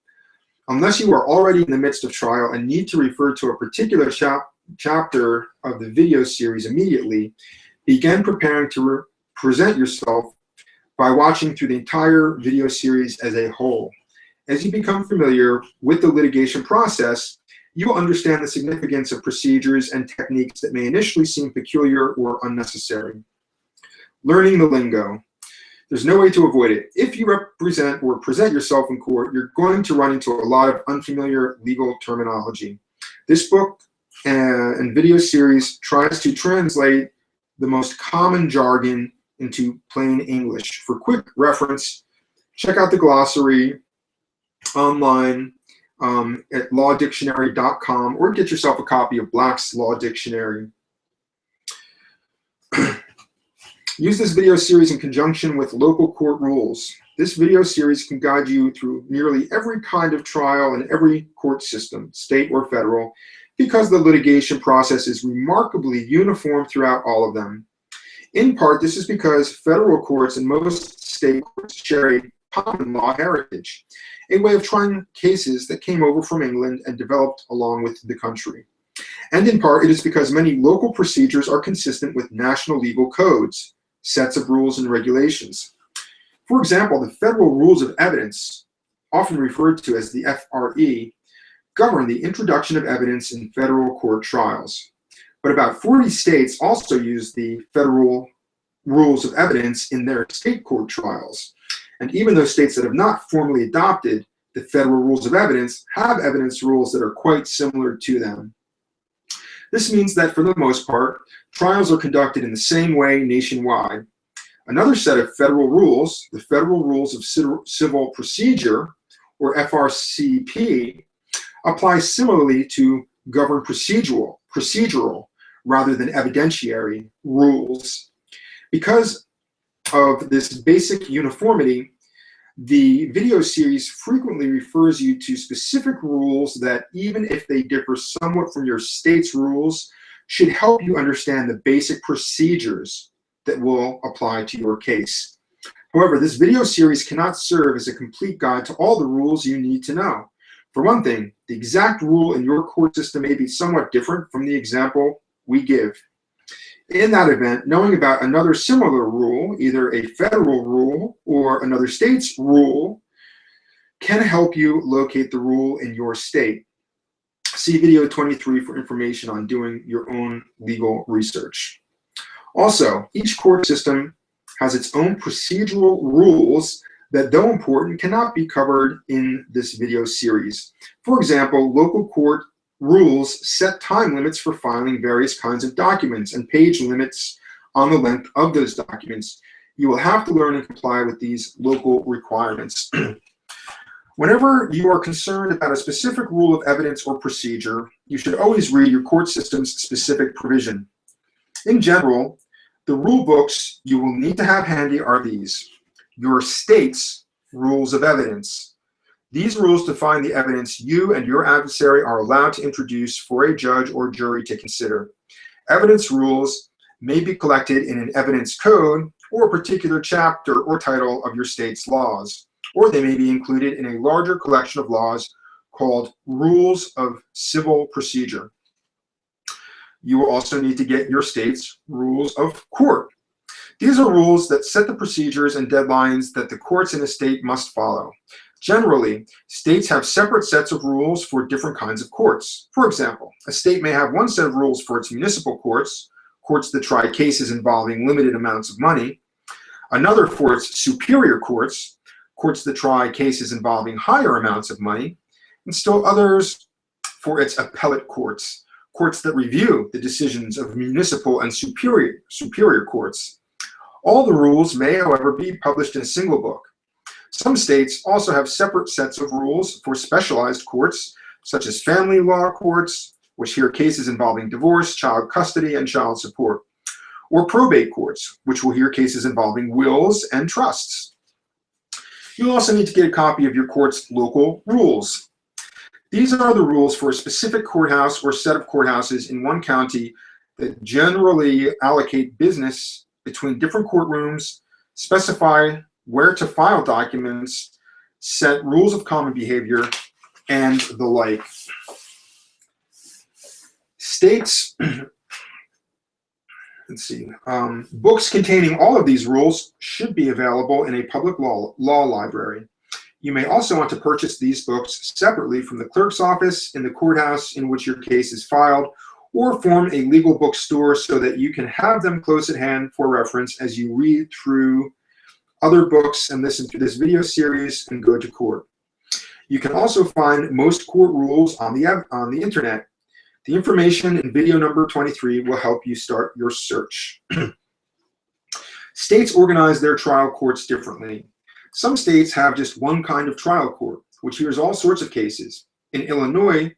Unless you are already in the midst of trial and need to refer to a particular chapter of the video series immediately, begin preparing to present yourself by watching through the entire video series as a whole. As you become familiar with the litigation process, you will understand the significance of procedures and techniques that may initially seem peculiar or unnecessary. Learning the lingo. There's no way to avoid it. If you represent or present yourself in court, you're going to run into a lot of unfamiliar legal terminology. This book and video series tries to translate the most common jargon into plain English. For quick reference, check out the glossary online at lawdictionary.com, or get yourself a copy of Black's Law Dictionary. Use this video series in conjunction with local court rules. This video series can guide you through nearly every kind of trial in every court system, state or federal, because the litigation process is remarkably uniform throughout all of them. In part, this is because federal courts and most state courts share a common law heritage, a way of trying cases that came over from England and developed along with the country. And in part, it is because many local procedures are consistent with national legal codes, sets of rules and regulations. For example, the Federal Rules of Evidence, often referred to as the FRE, govern the introduction of evidence in federal court trials. But about 40 states also use the Federal Rules of Evidence in their state court trials. And even those states that have not formally adopted the Federal Rules of Evidence have evidence rules that are quite similar to them. This means that for the most part, trials are conducted in the same way nationwide. Another set of federal rules, the Federal Rules of Civil Procedure, or FRCP, apply similarly to govern procedural rather than evidentiary rules. Because of this basic uniformity, the video series frequently refers you to specific rules that, even if they differ somewhat from your state's rules, should help you understand the basic procedures that will apply to your case. However, this video series cannot serve as a complete guide to all the rules you need to know. For one thing, the exact rule in your court system may be somewhat different from the example we give. In that event, knowing about another similar rule, either a federal rule or another state's rule, can help you locate the rule in your state. See video 23 for information on doing your own legal research. Also, each court system has its own procedural rules that, though important, cannot be covered in this video series. For example, local court rules set time limits for filing various kinds of documents and page limits on the length of those documents. You will have to learn and comply with these local requirements. Whenever you are concerned about a specific rule of evidence or procedure, you should always read your court system's specific provision. In general, the rule books you will need to have handy are these: your state's rules of evidence. These rules define the evidence you and your adversary are allowed to introduce for a judge or jury to consider. Evidence rules may be collected in an evidence code or a particular chapter or title of your state's laws, or they may be included in a larger collection of laws called Rules of Civil Procedure. You will also need to get your state's Rules of Court. These are rules that set the procedures and deadlines that the courts in a state must follow. Generally, states have separate sets of rules for different kinds of courts. For example, a state may have one set of rules for its municipal courts, courts that try cases involving limited amounts of money, another for its superior courts, courts that try cases involving higher amounts of money, and still others for its appellate courts, courts that review the decisions of municipal and superior courts. All the rules may, however, be published in a single book. Some states also have separate sets of rules for specialized courts, such as family law courts, which hear cases involving divorce, child custody, and child support, or probate courts, which will hear cases involving wills and trusts. You'll also need to get a copy of your court's local rules. These are the rules for a specific courthouse or set of courthouses in one county that generally allocate business between different courtrooms, specify where to file documents, set rules of common behavior, and the like. States, books containing all of these rules should be available in a public law library. You may also want to purchase these books separately from the clerk's office in the courthouse in which your case is filed, or form a legal bookstore so that you can have them close at hand for reference as you read through other books and listen to this video series and go to court. You can also find most court rules on the internet. The information in video number 23 will help you start your search. States organize their trial courts differently. Some states have just one kind of trial court, which hears all sorts of cases. In Illinois,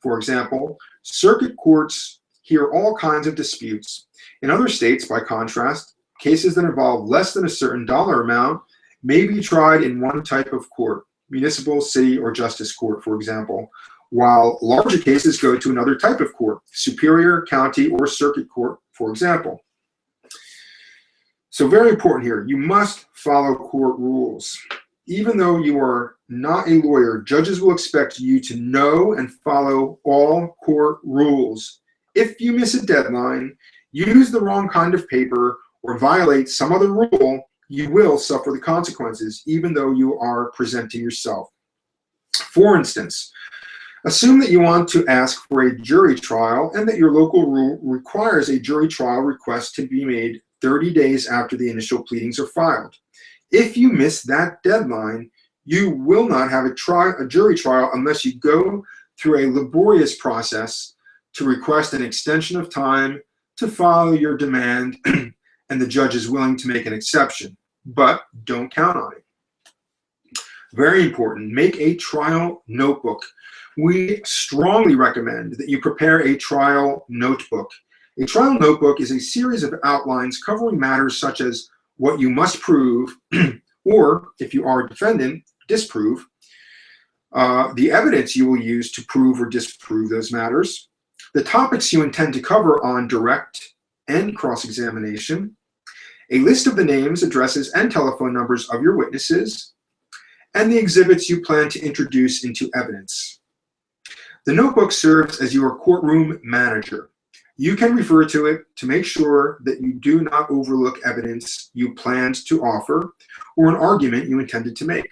for example, circuit courts hear all kinds of disputes. In other states, by contrast, cases that involve less than a certain dollar amount may be tried in one type of court, municipal, city, or justice court, for example, while larger cases go to another type of court, superior, county, or circuit court, for example. So very important here, you must follow court rules. Even though you are not a lawyer, judges will expect you to know and follow all court rules. If you miss a deadline, use the wrong kind of paper, or violate some other rule, you will suffer the consequences, even though you are presenting yourself. For instance, assume that you want to ask for a jury trial and that your local rule requires a jury trial request to be made 30 days after the initial pleadings are filed. If you miss that deadline, you will not have a jury trial unless you go through a laborious process to request an extension of time to file your demand, and the judge is willing to make an exception. But don't count on it. Very important, make a trial notebook. We strongly recommend that you prepare a trial notebook. A trial notebook is a series of outlines covering matters such as what you must prove, or if you are a defendant, disprove, the evidence you will use to prove or disprove those matters, the topics you intend to cover on direct and cross-examination, a list of the names, addresses, and telephone numbers of your witnesses, and the exhibits you plan to introduce into evidence. The notebook serves as your courtroom manager. You can refer to it to make sure that you do not overlook evidence you planned to offer or an argument you intended to make.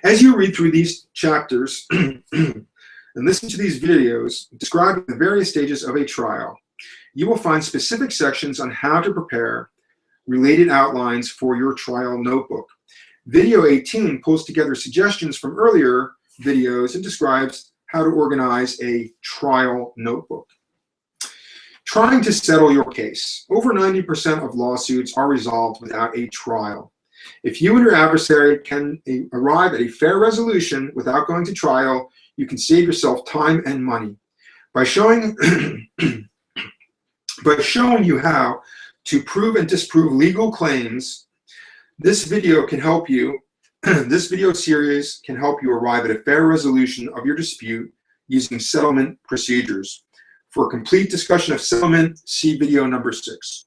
As you read through these chapters and listen to these videos describing the various stages of a trial, you will find specific sections on how to prepare related outlines for your trial notebook. Video 18 pulls together suggestions from earlier videos and describes how to organize a trial notebook. Trying to settle your case. Over 90% of lawsuits are resolved without a trial. If you and your adversary can arrive at a fair resolution without going to trial, you can save yourself time and money. By showing you how to prove and disprove legal claims, this video can help you. This video series can help you arrive at a fair resolution of your dispute using settlement procedures. For a complete discussion of settlement, see video number 6.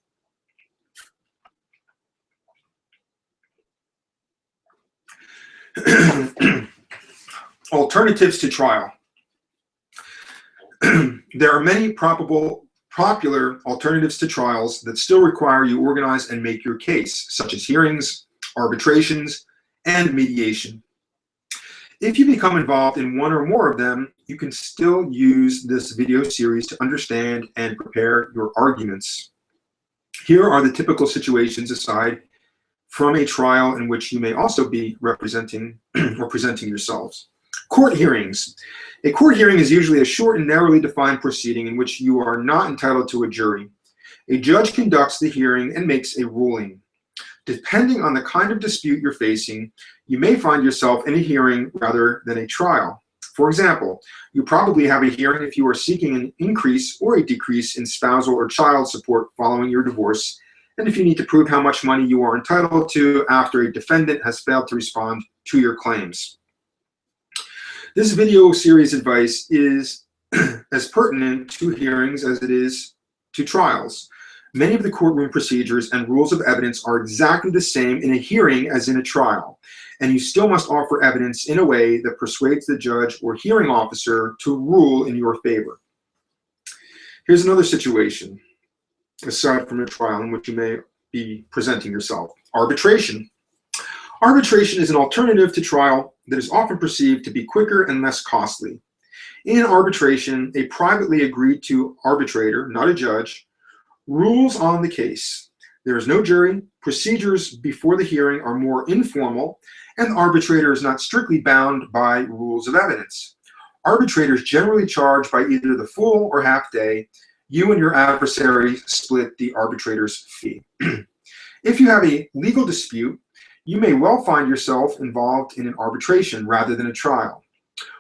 Alternatives to trial. There are many popular alternatives to trials that still require you organize and make your case, such as hearings, arbitrations, and mediation. If you become involved in one or more of them, you can still use this video series to understand and prepare your arguments. Here are the typical situations aside from a trial in which you may also be representing or presenting yourselves. Court hearings. A court hearing is usually a short and narrowly defined proceeding in which you are not entitled to a jury. A judge conducts the hearing and makes a ruling. Depending on the kind of dispute you're facing, you may find yourself in a hearing rather than a trial. For example, you probably have a hearing if you are seeking an increase or a decrease in spousal or child support following your divorce, and if you need to prove how much money you are entitled to after a defendant has failed to respond to your claims. This video series advice is as pertinent to hearings as it is to trials. Many of the courtroom procedures and rules of evidence are exactly the same in a hearing as in a trial, and you still must offer evidence in a way that persuades the judge or hearing officer to rule in your favor. Here's another situation, aside from a trial, in which you may be presenting yourself. Arbitration. Arbitration is an alternative to trial that is often perceived to be quicker and less costly. In arbitration, a privately agreed to arbitrator, not a judge, rules on the case. There is no jury, procedures before the hearing are more informal, and the arbitrator is not strictly bound by rules of evidence. Arbitrators generally charge by either the full or half day. You and your adversary split the arbitrator's fee. If you have a legal dispute, you may well find yourself involved in an arbitration rather than a trial.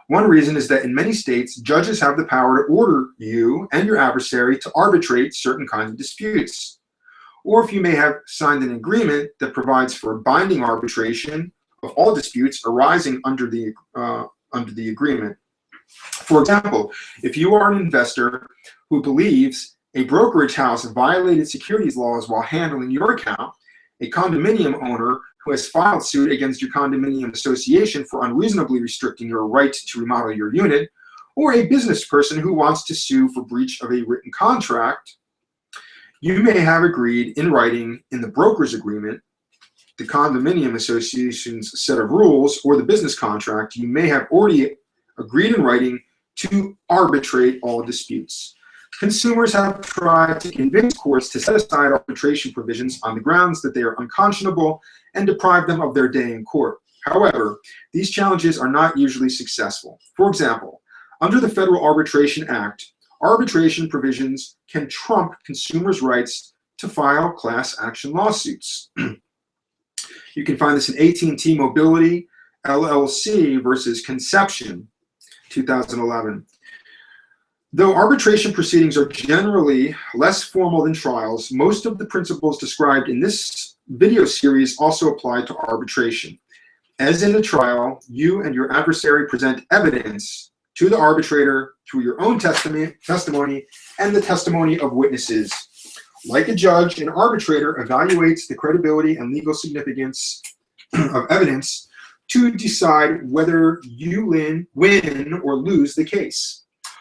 One reason is that in many states, judges have the power to order you and your adversary to arbitrate certain kinds of disputes. Or if you may have signed an agreement that provides for binding arbitration of all disputes arising under the agreement. For example, if you are an investor who believes a brokerage house violated securities laws while handling your account, a condominium owner who has filed suit against your condominium association for unreasonably restricting your right to remodel your unit, or a business person who wants to sue for breach of a written contract, you may have agreed in writing in the broker's agreement, the condominium association's set of rules, or the business contract, you may have already agreed in writing to arbitrate all disputes. Consumers have tried to convince courts to set aside arbitration provisions on the grounds that they are unconscionable and deprive them of their day in court. However, these challenges are not usually successful. For example, under the Federal Arbitration Act, arbitration provisions can trump consumers' rights to file class action lawsuits. You can find this in AT&T Mobility, LLC versus Conception, 2011. Though arbitration proceedings are generally less formal than trials, most of the principles described in this video series also apply to arbitration. As in the trial, you and your adversary present evidence to the arbitrator through your own testimony and the testimony of witnesses. Like a judge, an arbitrator evaluates the credibility and legal significance of evidence to decide whether you win or lose the case.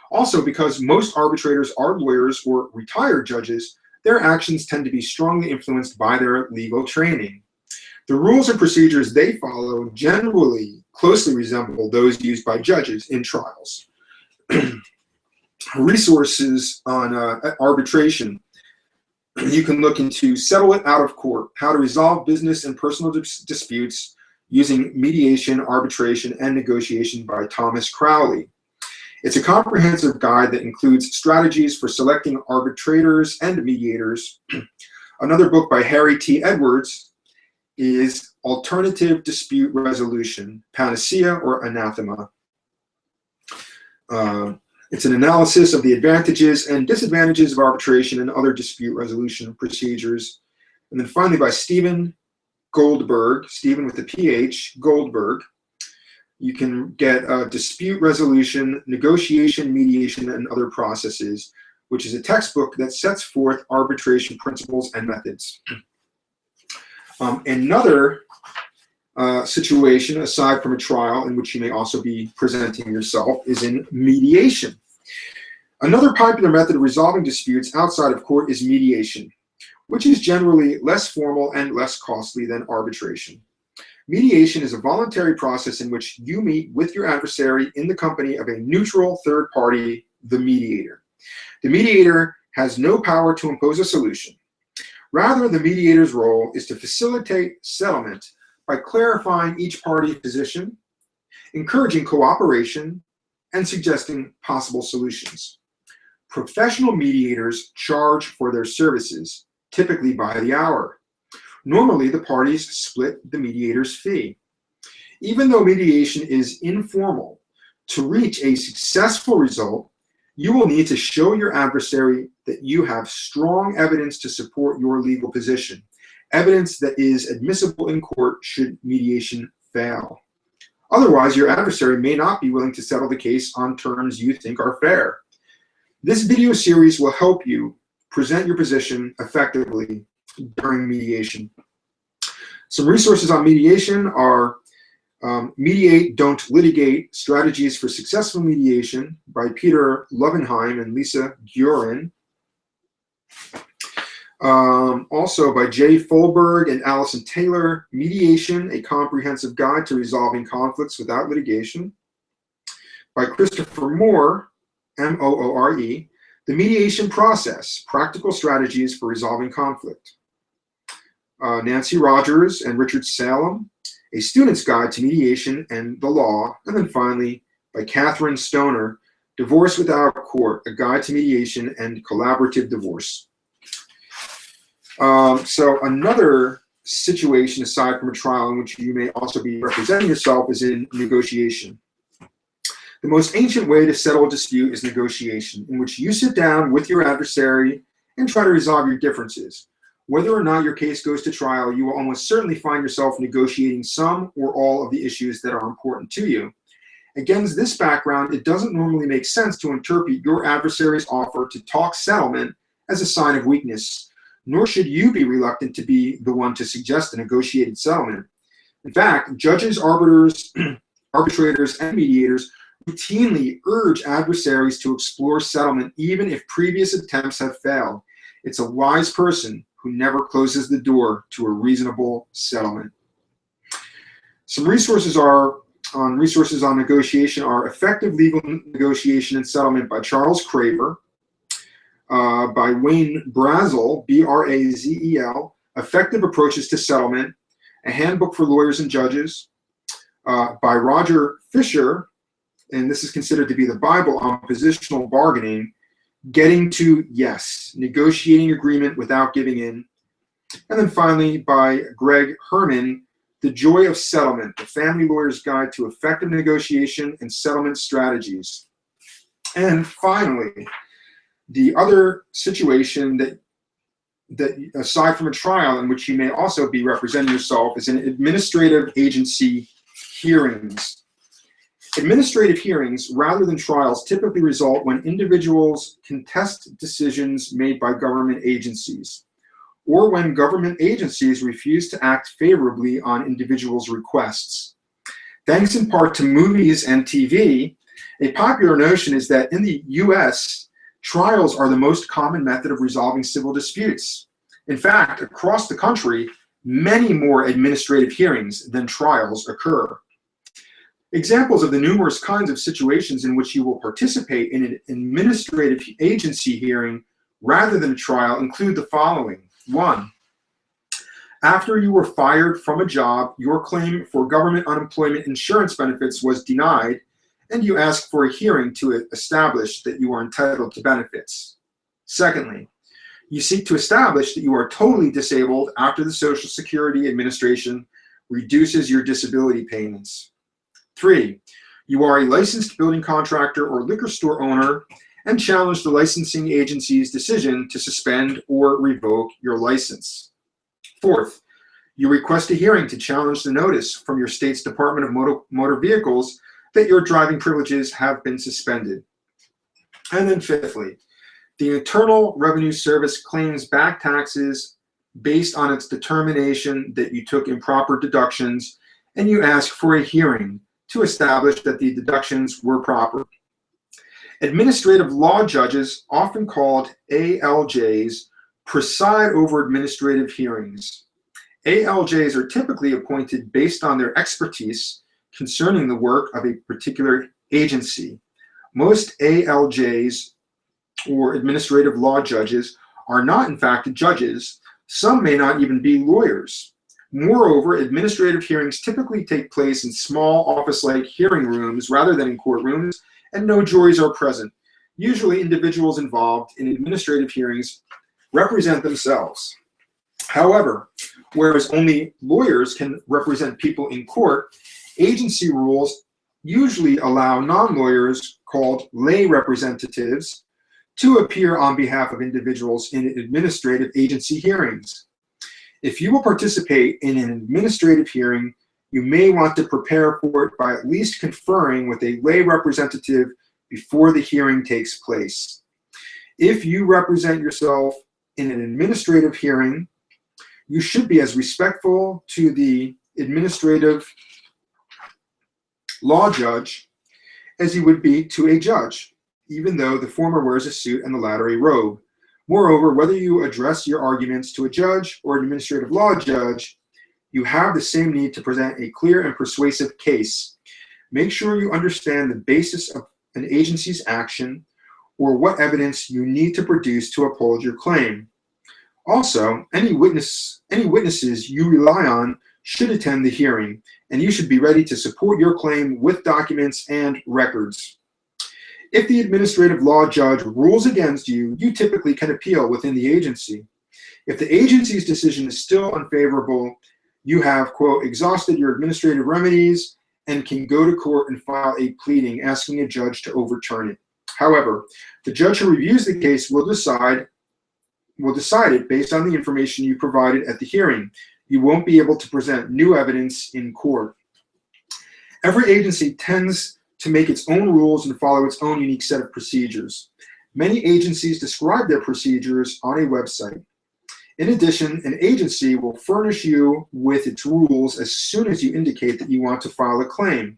Also, because most arbitrators are lawyers or retired judges, their actions tend to be strongly influenced by their legal training. The rules and procedures they follow generally closely resemble those used by judges in trials. Resources on arbitration. You can look into Settle It Out of Court, How to Resolve Business and Personal Disputes Using Mediation, Arbitration, and Negotiation by Thomas Crowley. It's a comprehensive guide that includes strategies for selecting arbitrators and mediators. Another book by Harry T. Edwards is Alternative Dispute Resolution, Panacea or Anathema. It's an analysis of the advantages and disadvantages of arbitration and other dispute resolution procedures. And then finally by Stephen Goldberg, Stephen with a PH, Goldberg. You can get Dispute Resolution, Negotiation, Mediation, and Other Processes, which is a textbook that sets forth arbitration principles and methods. Another situation, aside from a trial in which you may also be presenting yourself, is in mediation. Another popular method of resolving disputes outside of court is mediation, which is generally less formal and less costly than arbitration. Mediation is a voluntary process in which you meet with your adversary in the company of a neutral third party, the mediator. The mediator has no power to impose a solution. Rather, the mediator's role is to facilitate settlement by clarifying each party's position, encouraging cooperation, and suggesting possible solutions. Professional mediators charge for their services, typically by the hour. Normally, the parties split the mediator's fee. Even though mediation is informal, to reach a successful result, you will need to show your adversary that you have strong evidence to support your legal position, evidence that is admissible in court should mediation fail. Otherwise, your adversary may not be willing to settle the case on terms you think are fair. This video series will help you present your position effectively during mediation. Some resources on mediation are Mediate, Don't Litigate, Strategies for Successful Mediation by Peter Lovenheim and Lisa Gurin. Also by Jay Folberg and Allison Taylor, Mediation, A Comprehensive Guide to Resolving Conflicts Without Litigation. By Christopher Moore, M-O-O-R-E, The Mediation Process, Practical Strategies for Resolving Conflict. Nancy Rogers and Richard Salem, A Student's Guide to Mediation and the Law, and then finally by Catherine Stoner, Divorce Without Court, A Guide to Mediation and Collaborative Divorce. So another situation aside from a trial in which you may also be representing yourself is in negotiation. The most ancient way to settle a dispute is negotiation, in which you sit down with your adversary and try to resolve your differences. Whether or not your case goes to trial, you will almost certainly find yourself negotiating some or all of the issues that are important to you. Against this background, it doesn't normally make sense to interpret your adversary's offer to talk settlement as a sign of weakness, nor should you be reluctant to be the one to suggest a negotiated settlement. In fact, judges, arbiters, and mediators routinely urge adversaries to explore settlement even if previous attempts have failed. It's a wise person who never closes the door to a reasonable settlement. Some resources on negotiation are Effective Legal Negotiation and Settlement by Charles Craver, by Wayne Brazel, B-R-A-Z-E-L, Effective Approaches to Settlement, A Handbook for Lawyers and Judges, by Roger Fisher, and this is considered to be the Bible on positional bargaining, Getting to Yes, Negotiating Agreement Without Giving In. And then finally by Greg Herman, The Joy of Settlement, The Family Lawyer's Guide to Effective Negotiation and Settlement Strategies. And finally, the other situation that aside from a trial in which you may also be representing yourself is in administrative agency hearings. Administrative hearings, rather than trials, typically result when individuals contest decisions made by government agencies, or when government agencies refuse to act favorably on individuals' requests. Thanks in part to movies and TV, a popular notion is that in the US, trials are the most common method of resolving civil disputes. In fact, across the country, many more administrative hearings than trials occur. Examples of the numerous kinds of situations in which you will participate in an administrative agency hearing rather than a trial include the following. 1. After you were fired from a job, your claim for government unemployment insurance benefits was denied, and you ask for a hearing to establish that you are entitled to benefits. Secondly, you seek to establish that you are totally disabled after the Social Security Administration reduces your disability payments. 3, you are a licensed building contractor or liquor store owner and challenge the licensing agency's decision to suspend or revoke your license. 4th, you request a hearing to challenge the notice from your state's Department of Motor Vehicles that your driving privileges have been suspended. And then 5thly, the Internal Revenue Service claims back taxes based on its determination that you took improper deductions, and you ask for a hearing to establish that the deductions were proper. Administrative law judges, often called ALJs, preside over administrative hearings. ALJs are typically appointed based on their expertise concerning the work of a particular agency. Most ALJs, or administrative law judges, are not in fact judges. Some may not even be lawyers. Moreover, administrative hearings typically take place in small office-like hearing rooms rather than in courtrooms, and no juries are present. Usually, individuals involved in administrative hearings represent themselves. However, whereas only lawyers can represent people in court, agency rules usually allow non-lawyers, called lay representatives, to appear on behalf of individuals in administrative agency hearings. If you will participate in an administrative hearing, you may want to prepare for it by at least conferring with a lay representative before the hearing takes place. If you represent yourself in an administrative hearing, you should be as respectful to the administrative law judge as you would be to a judge, even though the former wears a suit and the latter a robe. Moreover, whether you address your arguments to a judge or an administrative law judge, you have the same need to present a clear and persuasive case. Make sure you understand the basis of an agency's action or what evidence you need to produce to uphold your claim. Also, any witnesses you rely on should attend the hearing, and you should be ready to support your claim with documents and records. If the administrative law judge rules against you, you typically can appeal within the agency. If the agency's decision is still unfavorable, you have, quote, exhausted your administrative remedies and can go to court and file a pleading asking a judge to overturn it. However, the judge who reviews the case will decide it based on the information you provided at the hearing. You won't be able to present new evidence in court. Every agency tends to make its own rules and follow its own unique set of procedures. Many agencies describe their procedures on a website. In addition, an agency will furnish you with its rules as soon as you indicate that you want to file a claim.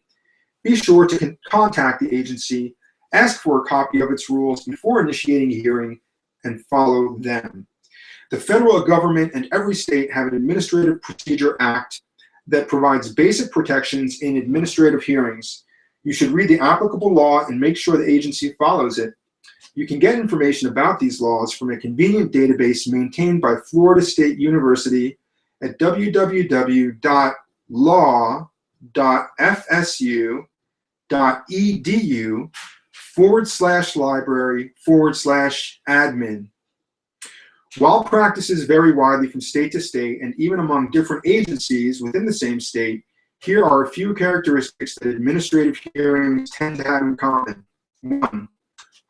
Be sure to contact the agency, ask for a copy of its rules before initiating a hearing, and follow them. The federal government and every state have an Administrative Procedure Act that provides basic protections in administrative hearings. You should read the applicable law and make sure the agency follows it. You can get information about these laws from a convenient database maintained by Florida State University at www.law.fsu.edu/library/admin. While practices vary widely from state to state and even among different agencies within the same state, here are a few characteristics that administrative hearings tend to have in common. 1.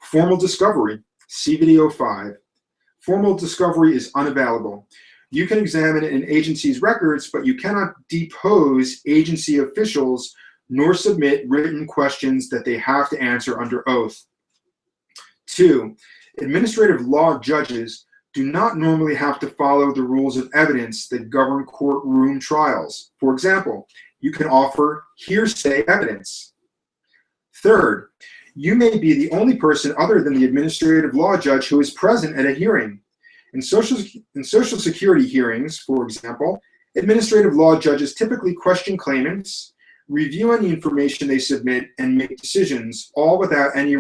Formal discovery. See Video 5. Formal discovery is unavailable. You can examine an agency's records, but you cannot depose agency officials nor submit written questions that they have to answer under oath. 2. Administrative law judges do not normally have to follow the rules of evidence that govern courtroom trials. For example, you can offer hearsay evidence. 3rd, you may be the only person other than the administrative law judge who is present at a hearing. In Social Security hearings, for example, administrative law judges typically question claimants, review any information they submit, and make decisions, all without any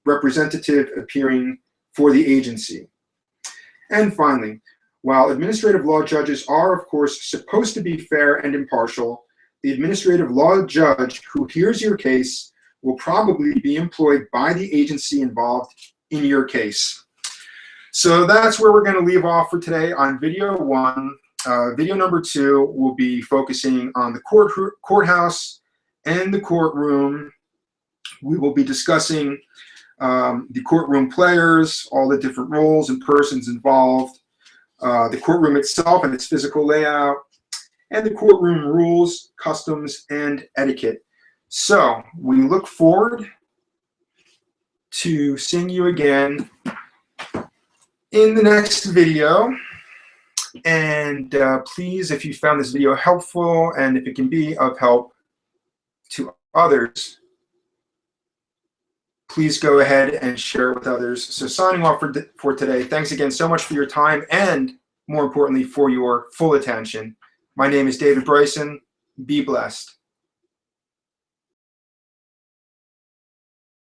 representative appearing for the agency. And finally, while administrative law judges are, of course, supposed to be fair and impartial, the administrative law judge who hears your case will probably be employed by the agency involved in your case. So that's where we're going to leave off for today on video 1. Video number 2 will be focusing on the courthouse and the courtroom. We will be discussing the courtroom players, all the different roles and persons involved, the courtroom itself and its physical layout, and the courtroom rules, customs, and etiquette. So we look forward to seeing you again in the next video. And please, if you found this video helpful and if it can be of help to others, please go ahead and share it with others. So signing off for today, thanks again so much for your time and, more importantly, for your full attention. My name is David Bryson. Be blessed.